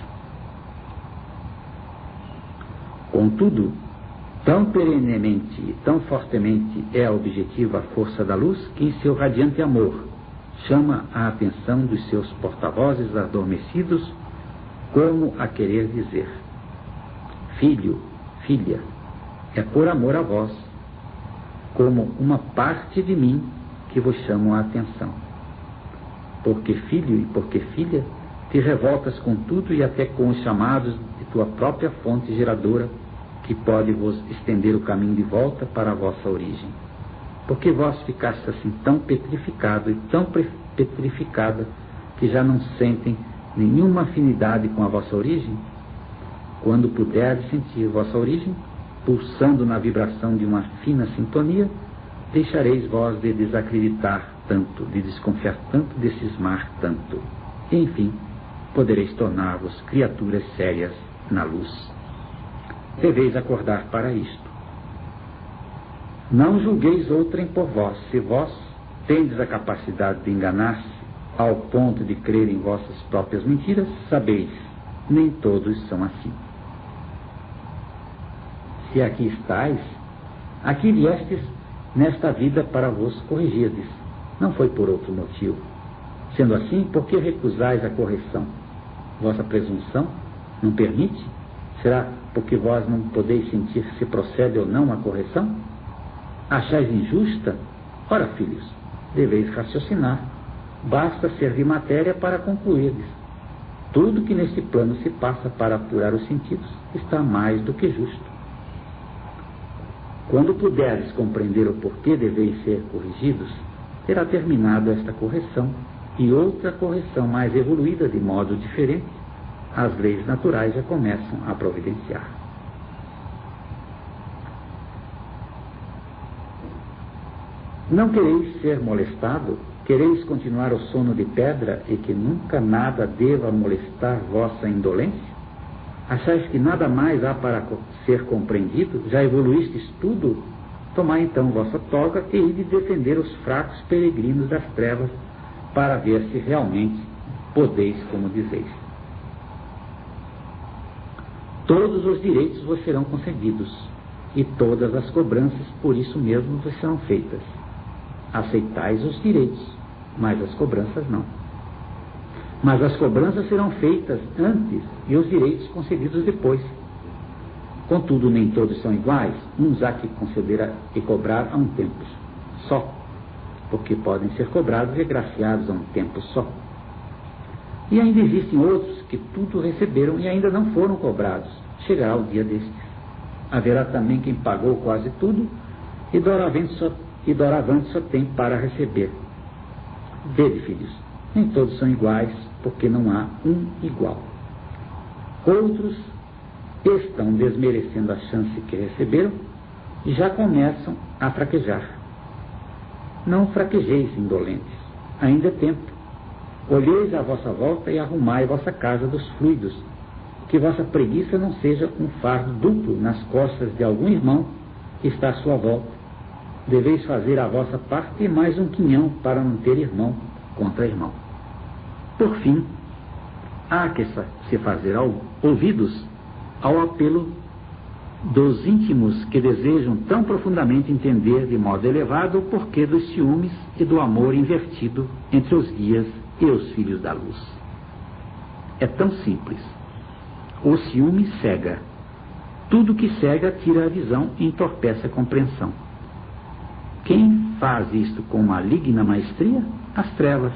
Contudo, tão perenemente e tão fortemente é a objetiva a força da luz, que em seu radiante amor chama a atenção dos seus porta-vozes adormecidos, como a querer dizer: filho, filha, é por amor a vós, como uma parte de mim que vos chamo a atenção. Porque filho e porque filha, te revoltas com tudo e até com os chamados de tua própria fonte geradora, que pode vos estender o caminho de volta para a vossa origem. Porque vós ficaste assim tão petrificado e tão petrificada que já não sentem nenhuma afinidade com a vossa origem? Quando puderdes sentir vossa origem, pulsando na vibração de uma fina sintonia, deixareis vós de desacreditar tanto, de desconfiar tanto, de cismar tanto. E, enfim, podereis tornar-vos criaturas sérias na luz. Deveis acordar para isto. Não julgueis outrem por vós. Se vós tendes a capacidade de enganar-se ao ponto de crer em vossas próprias mentiras, sabeis, nem todos são assim. se aqui estáis, aqui viestes nesta vida para vos corrigirdes, não foi por outro motivo. Sendo assim, por que recusais a correção? Vossa presunção não permite? Será porque vós não podeis sentir se procede ou não a correção? Achais injusta? Ora, filhos, deveis raciocinar. Basta servir matéria para concluirdes. Tudo que neste plano se passa para apurar os sentidos está mais do que justo. Quando puderes compreender o porquê deveis ser corrigidos, terá terminado esta correção e outra correção mais evoluída de modo diferente, as leis naturais já começam a providenciar. Não quereis ser molestado? Quereis continuar o sono de pedra e que nunca nada deva molestar vossa indolência? Achais que nada mais há para ser compreendido? Já evoluístes tudo? Tomai então vossa toga e ide defender os fracos peregrinos das trevas para ver se realmente podeis como dizeis. Todos os direitos vos serão concedidos e todas as cobranças por isso mesmo vos serão feitas. Aceitais os direitos, mas as cobranças não. Mas as cobranças serão feitas antes e os direitos concedidos depois. Contudo, nem todos são iguais. Uns há que conceder e cobrar a um tempo só, porque podem ser cobrados e agraciados a um tempo só. E ainda existem outros que tudo receberam e ainda não foram cobrados. Chegará o dia destes. Haverá também quem pagou quase tudo e doravante só tem para receber. Vede, filhos, nem todos são iguais, porque não há um igual. Outros estão desmerecendo a chance que receberam e já começam a fraquejar. Não fraquejeis, indolentes, ainda é tempo. Olheis à vossa volta e arrumai vossa casa dos fluidos, que vossa preguiça não seja um fardo duplo nas costas de algum irmão que está à sua volta. Deveis fazer a vossa parte e mais um quinhão para não ter irmão contra irmão. Por fim, há que se fazer ouvidos ao apelo dos íntimos que desejam tão profundamente entender de modo elevado o porquê dos ciúmes e do amor invertido entre os guias e os filhos da luz. É tão simples. O ciúme cega. Tudo que cega tira a visão e entorpece a compreensão. Quem faz isto com maligna maestria? As trevas.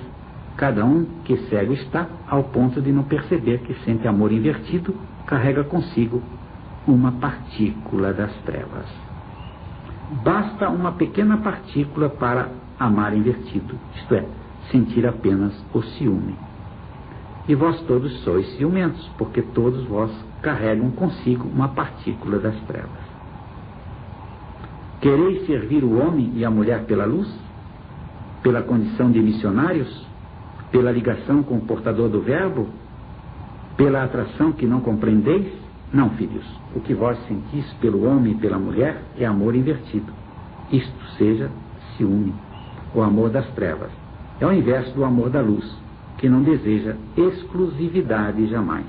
Cada um que cego está, ao ponto de não perceber que sente amor invertido, carrega consigo uma partícula das trevas. Basta uma pequena partícula para amar invertido, isto é, sentir apenas o ciúme. E vós todos sois ciumentos, porque todos vós carregam consigo uma partícula das trevas. Quereis servir o homem e a mulher pela luz? Pela condição de missionários? Pela ligação com o portador do verbo? Pela atração que não compreendeis? Não, filhos, o que vós sentis pelo homem e pela mulher é amor invertido. Isto seja ciúme, o amor das trevas. É o inverso do amor da luz, que não deseja exclusividade jamais.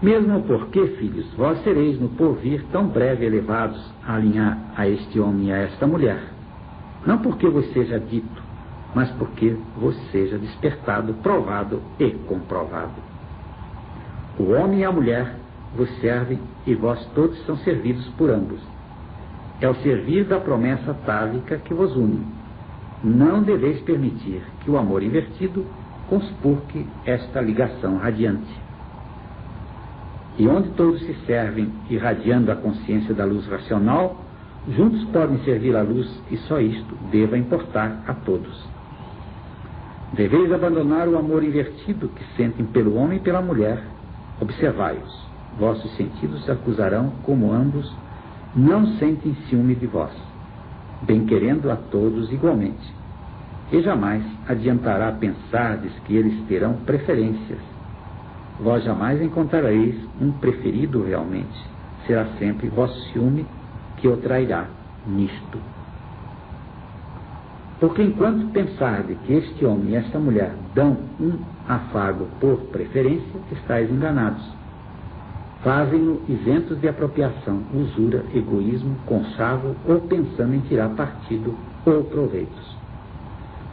Mesmo porque, filhos, vós sereis no porvir tão breve elevados a alinhar a este homem e a esta mulher. Não porque vos seja dito, mas porque vos seja despertado, provado e comprovado. O homem e a mulher vos servem e vós todos são servidos por ambos. É o servir da promessa atávica que vos une. Não deveis permitir que o amor invertido conspurque esta ligação radiante. E onde todos se servem irradiando a consciência da luz racional, juntos podem servir a luz e só isto deva importar a todos. Deveis abandonar o amor invertido que sentem pelo homem e pela mulher. Observai-os. Vossos sentidos acusarão como ambos não sentem ciúme de vós, bem querendo a todos igualmente. E jamais adiantará pensardes que eles terão preferências. Vós jamais encontrareis um preferido realmente. Será sempre vosso ciúme que o trairá nisto. Porque enquanto pensardes que este homem e esta mulher dão um afago por preferência, estáis enganados. Fazem-no isentos de apropriação, usura, egoísmo, conchavo ou pensando em tirar partido ou proveitos.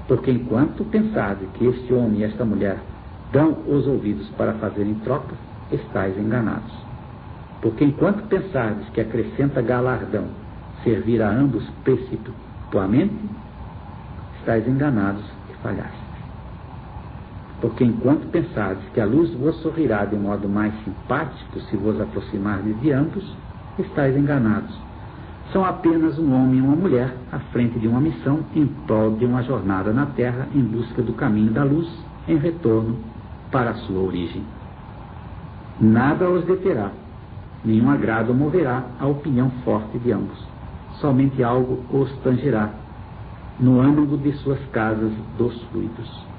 Porque enquanto pensardes que este homem e esta mulher dão os ouvidos para fazerem trocas, estáis enganados. Porque enquanto pensardes que acrescenta galardão servir a ambos precipituamente, estáis enganados e falhastes. Porque enquanto pensardes que a luz vos sorrirá de modo mais simpático se vos aproximardes de ambos, estáis enganados. São apenas um homem e uma mulher à frente de uma missão em prol de uma jornada na Terra em busca do caminho da luz em retorno para a sua origem. Nada os deterá, nenhum agrado moverá a opinião forte de ambos. Somente algo os tangerá no âmago de suas casas dos fluidos.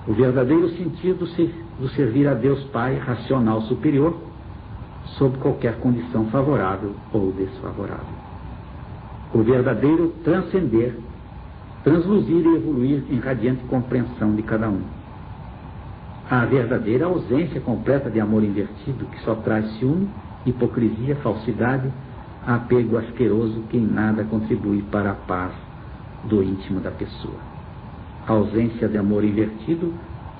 O verdadeiro sentido do servir a Deus Pai racional superior, sob qualquer condição favorável ou desfavorável. O verdadeiro transcender, transluzir e evoluir em radiante compreensão de cada um. A verdadeira ausência completa de amor invertido, que só traz ciúme, hipocrisia, falsidade, apego asqueroso que em nada contribui para a paz do íntimo da pessoa. A ausência de amor invertido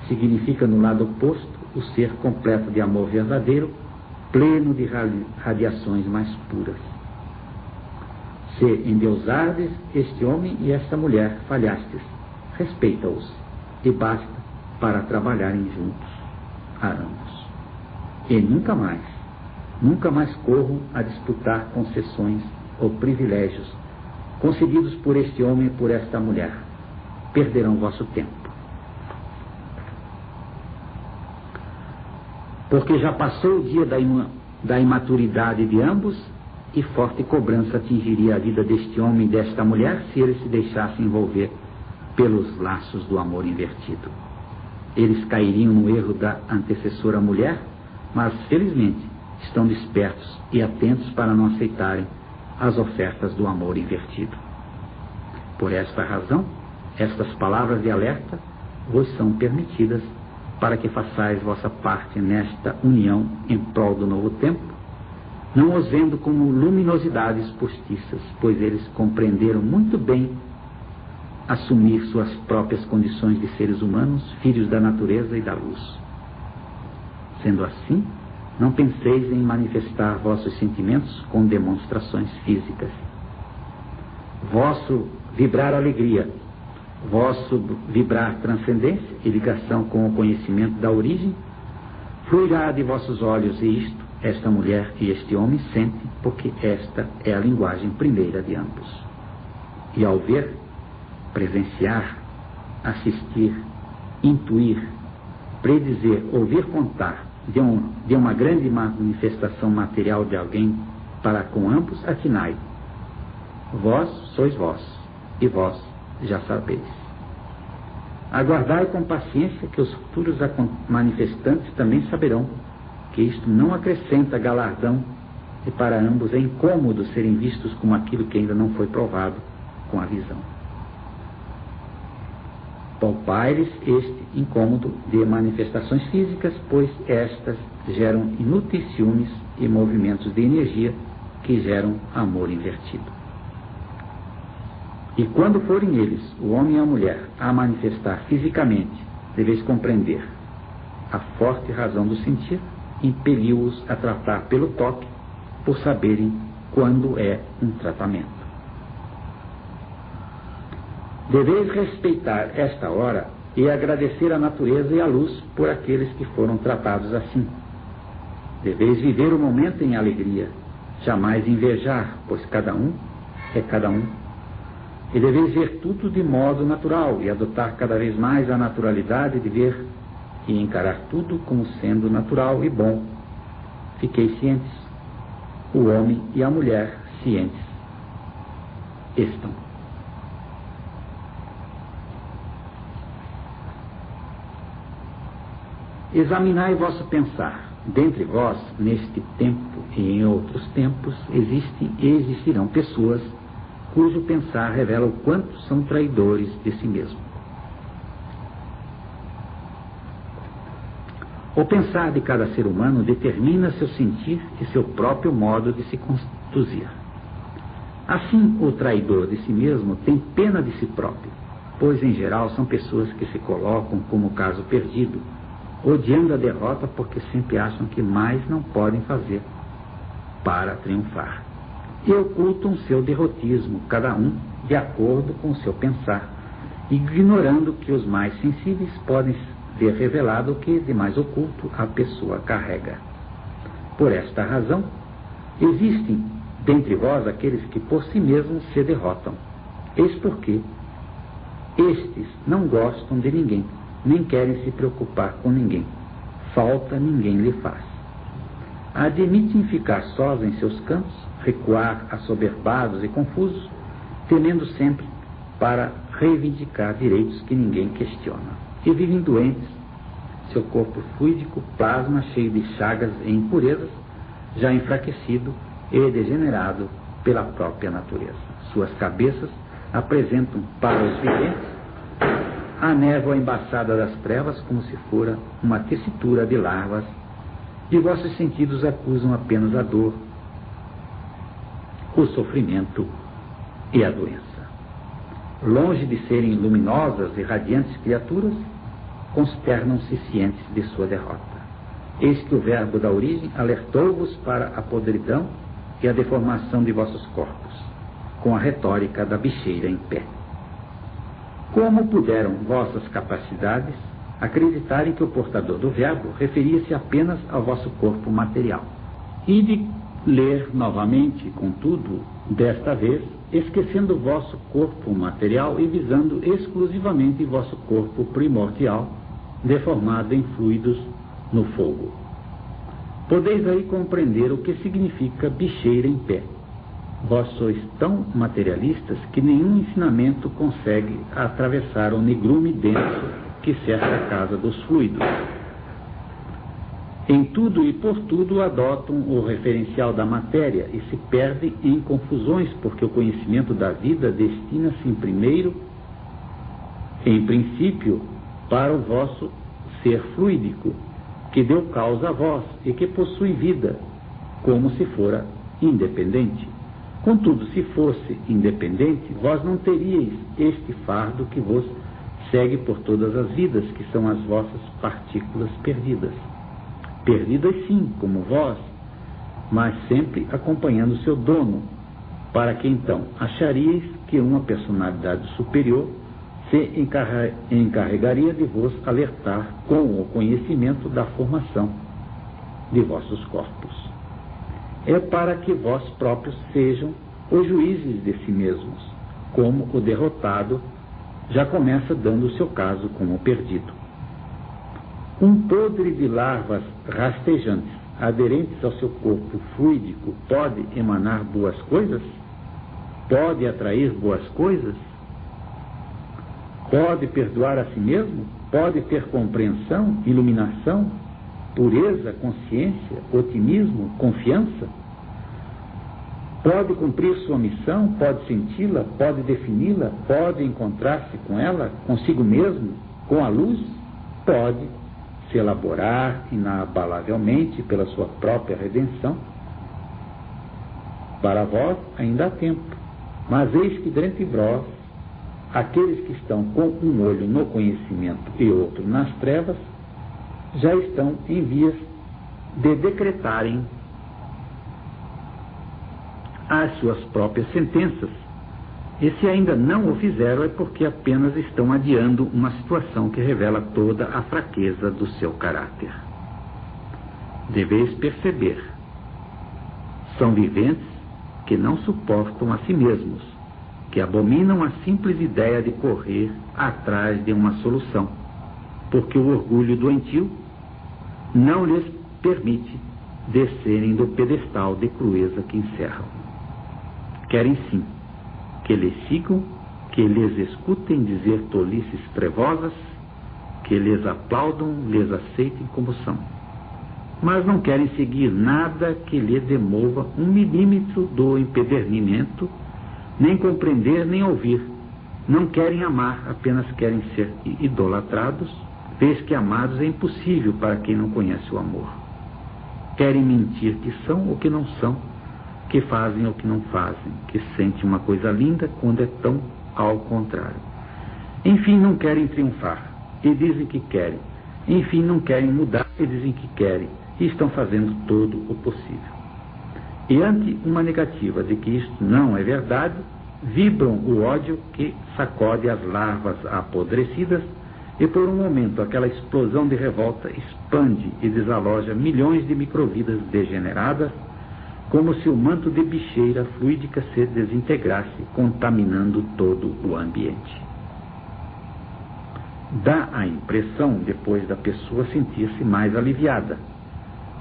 significa, no lado oposto, o ser completo de amor verdadeiro, pleno de radiações mais puras. Se endeusardes este homem e esta mulher, falhastes, respeita-os, e basta para trabalharem juntos, a ambos. E nunca mais corram a disputar concessões ou privilégios concedidos por este homem e por esta mulher. Perderão vosso tempo. Porque já passou o dia da imaturidade de ambos, e forte cobrança atingiria a vida deste homem e desta mulher se eles se deixassem envolver pelos laços do amor invertido. Eles cairiam no erro da antecessora mulher, mas felizmente estão despertos e atentos para não aceitarem as ofertas do amor invertido. Por esta razão, estas palavras de alerta vos são permitidas para que façais vossa parte nesta união em prol do novo tempo, não os vendo como luminosidades postiças, pois eles compreenderam muito bem assumir suas próprias condições de seres humanos, filhos da natureza e da luz. Sendo assim, não penseis em manifestar vossos sentimentos com demonstrações físicas. Vosso vibrar alegria, vosso vibrar transcendência e ligação com o conhecimento da origem, fluirá de vossos olhos, e isto, esta mulher e este homem sentem, porque esta é a linguagem primeira de ambos. E ao ver, presenciar, assistir, intuir, predizer, ouvir contar de uma grande manifestação material de alguém para com ambos, atinai: vós sois vós, e vós já sabeis. Aguardai com paciência que os futuros manifestantes também saberão que isto não acrescenta galardão, e para ambos é incômodo serem vistos como aquilo que ainda não foi provado com a visão. Poupai-lhes este incômodo de manifestações físicas, pois estas geram inúteis ciúmes e movimentos de energia que geram amor invertido. E quando forem eles, o homem e a mulher, a manifestar fisicamente, deveis compreender: a forte razão do sentir impeliu-os a tratar pelo toque, por saberem quando é um tratamento. Deveis respeitar esta hora e agradecer a natureza e a luz por aqueles que foram tratados assim. Deveis viver o momento em alegria, jamais invejar, pois cada um é cada um. E deveis ver tudo de modo natural e adotar cada vez mais a naturalidade de ver e encarar tudo como sendo natural e bom. Fiquei cientes. O homem e a mulher cientes estão. Examinai vosso pensar. Dentre vós, neste tempo e em outros tempos, existem e existirão pessoas cujo pensar revela o quanto são traidores de si mesmo. O pensar de cada ser humano determina seu sentir e seu próprio modo de se conduzir. Assim, o traidor de si mesmo tem pena de si próprio, pois em geral são pessoas que se colocam como caso perdido, odiando a derrota porque sempre acham que mais não podem fazer para triunfar. E ocultam seu derrotismo, cada um de acordo com o seu pensar, ignorando que os mais sensíveis podem ver revelado o que de mais oculto a pessoa carrega. Por esta razão, existem dentre vós aqueles que por si mesmos se derrotam. Eis porque estes não gostam de ninguém, nem querem se preocupar com ninguém. Falta ninguém lhe faz. Admitem ficar sós em seus cantos, recuar assoberbados e confusos, temendo sempre para reivindicar direitos que ninguém questiona. E vivem doentes, seu corpo fluídico plasma cheio de chagas e impurezas, já enfraquecido e degenerado pela própria natureza. Suas cabeças apresentam para os viventes a névoa embaçada das trevas como se fora uma tessitura de larvas, e vossos sentidos acusam apenas a dor, o sofrimento e a doença. Longe de serem luminosas e radiantes criaturas, consternam-se cientes de sua derrota. Eis que o verbo da origem alertou-vos para a podridão e a deformação de vossos corpos, com a retórica da bicheira em pé. Como puderam vossas capacidades acreditarem que o portador do verbo referia-se apenas ao vosso corpo material? E de ler novamente, contudo, desta vez, esquecendo o vosso corpo material e visando exclusivamente vosso corpo primordial, deformado em fluidos no fogo. Podeis aí compreender o que significa bicheira em pé. Vós sois tão materialistas que nenhum ensinamento consegue atravessar o negrume denso que cerca a casa dos fluidos. Em tudo e por tudo adotam o referencial da matéria e se perdem em confusões, porque o conhecimento da vida destina-se em princípio, para o vosso ser fluídico, que deu causa a vós e que possui vida, como se fora independente. Contudo, se fosse independente, vós não teríeis este fardo que vos segue por todas as vidas, que são as vossas partículas perdidas. Perdidas sim, como vós, mas sempre acompanhando seu dono, para que então acharíeis que uma personalidade superior se encarregaria de vos alertar com o conhecimento da formação de vossos corpos. É para que vós próprios sejam os juízes de si mesmos, como o derrotado já começa dando o seu caso como perdido. Um podre de larvas rastejantes, aderentes ao seu corpo fluídico, pode emanar boas coisas? Pode atrair boas coisas? Pode perdoar a si mesmo? Pode ter compreensão, iluminação, pureza, consciência, otimismo, confiança? Pode cumprir sua missão? Pode senti-la? Pode defini-la? Pode encontrar-se com ela, consigo mesmo, com a luz? Pode se elaborar inabalavelmente pela sua própria redenção? Para vós ainda há tempo, mas eis que dentre vós, aqueles que estão com um olho no conhecimento e outro nas trevas, já estão em vias de decretarem as suas próprias sentenças. E se ainda não o fizeram, é porque apenas estão adiando uma situação que revela toda a fraqueza do seu caráter. Deveis perceber, são viventes que não suportam a si mesmos, que abominam a simples ideia de correr atrás de uma solução, porque o orgulho doentio não lhes permite descerem do pedestal de crueza que encerram. Querem sim que lhes sigam, que lhes escutem dizer tolices trevosas, que lhes aplaudam, lhes aceitem como são. Mas não querem seguir nada que lhe demova 1 milímetro do empedernimento, nem compreender, nem ouvir. Não querem amar, apenas querem ser idolatrados, vês que amados é impossível para quem não conhece o amor. Querem mentir que são ou que não são, que fazem ou que não fazem, que sentem uma coisa linda quando é tão ao contrário. Enfim, não querem triunfar, e dizem que querem. Enfim, não querem mudar, e dizem que querem, e estão fazendo todo o possível. E ante uma negativa de que isto não é verdade, vibram o ódio que sacode as larvas apodrecidas, e por um momento aquela explosão de revolta expande e desaloja milhões de microvidas degeneradas, como se o manto de bicheira fluídica se desintegrasse, contaminando todo o ambiente. Dá a impressão, depois da pessoa sentir-se mais aliviada,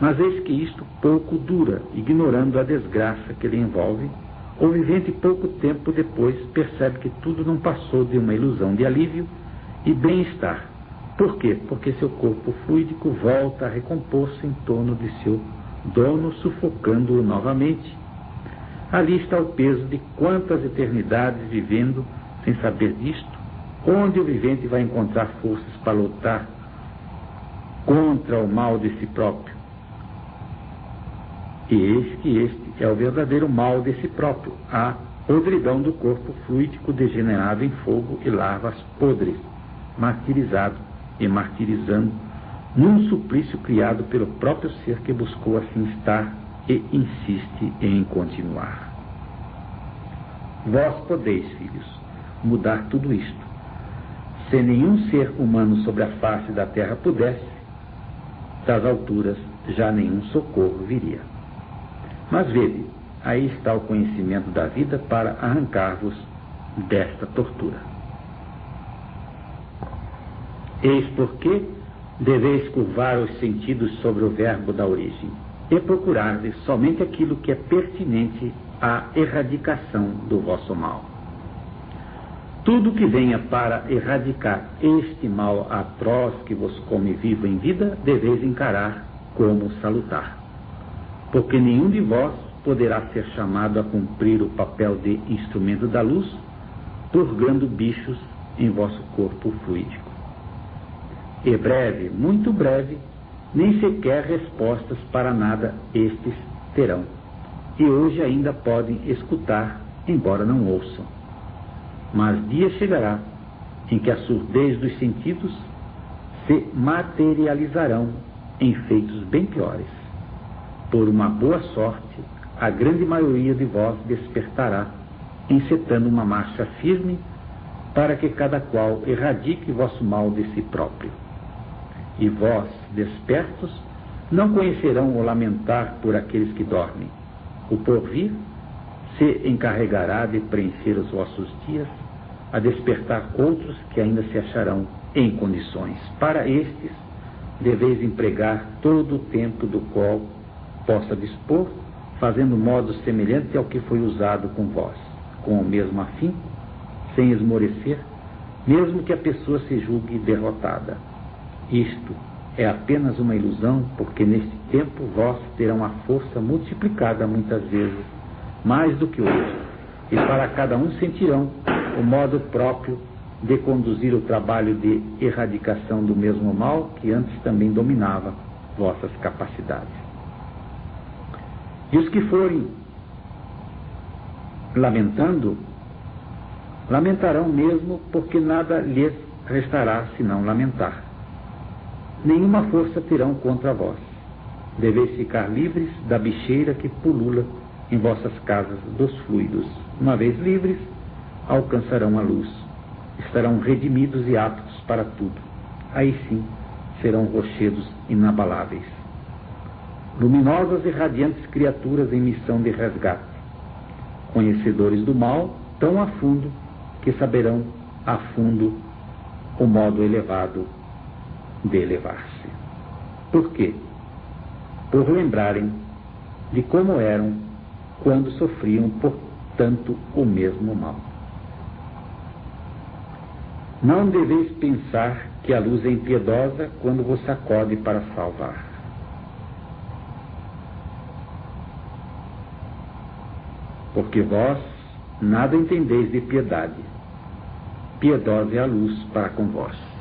mas eis que isto pouco dura, ignorando a desgraça que lhe envolve. O vivente, pouco tempo depois, percebe que tudo não passou de uma ilusão de alívio e bem-estar. Por quê? Porque seu corpo fluídico volta a recompor-se em torno de seu dono, sufocando-o novamente. Ali está o peso de quantas eternidades vivendo sem saber disto, onde o vivente vai encontrar forças para lutar contra o mal de si próprio. E eis que este é o verdadeiro mal de si próprio, a podridão do corpo fluídico degenerado em fogo e larvas podres, martirizado e martirizando, num suplício criado pelo próprio ser que buscou assim estar e insiste em continuar. Vós podeis, filhos, mudar tudo isto. Se nenhum ser humano sobre a face da terra pudesse, das alturas já nenhum socorro viria. Mas vede, aí está o conhecimento da vida para arrancar-vos desta tortura. Eis porque deveis curvar os sentidos sobre o verbo da origem e procurardes somente aquilo que é pertinente à erradicação do vosso mal. Tudo que venha para erradicar este mal atroz que vos come vivo em vida, deveis encarar como salutar. Porque nenhum de vós poderá ser chamado a cumprir o papel de instrumento da luz, purgando bichos em vosso corpo fluídico. E breve, muito breve, nem sequer respostas para nada estes terão, e hoje ainda podem escutar, embora não ouçam. Mas dia chegará em que a surdez dos sentidos se materializarão em feitos bem piores. Por uma boa sorte, a grande maioria de vós despertará, encetando uma marcha firme para que cada qual erradique vosso mal de si próprio. E vós, despertos, não conhecerão o lamentar por aqueles que dormem. O porvir se encarregará de preencher os vossos dias, a despertar outros que ainda se acharão em condições. Para estes, deveis empregar todo o tempo do qual possa dispor, fazendo modo semelhante ao que foi usado com vós, com o mesmo afinco, sem esmorecer, mesmo que a pessoa se julgue derrotada. Isto é apenas uma ilusão, porque neste tempo vós terão a força multiplicada muitas vezes, mais do que hoje, e para cada um sentirão o modo próprio de conduzir o trabalho de erradicação do mesmo mal que antes também dominava vossas capacidades. E os que forem lamentando, lamentarão mesmo, porque nada lhes restará senão lamentar. Nenhuma força terão contra vós. Deveis ficar livres da bicheira que pulula em vossas casas dos fluidos. Uma vez livres, alcançarão a luz. Estarão redimidos e aptos para tudo. Aí sim, serão rochedos inabaláveis. Luminosas e radiantes criaturas em missão de resgate. Conhecedores do mal, tão a fundo que saberão a fundo o modo elevado de elevar-se. Por quê? Por lembrarem de como eram quando sofriam, portanto, o mesmo mal. Não deveis pensar que a luz é impiedosa quando vos sacode para salvar. Porque vós nada entendeis de piedade. Piedosa é a luz para com vós.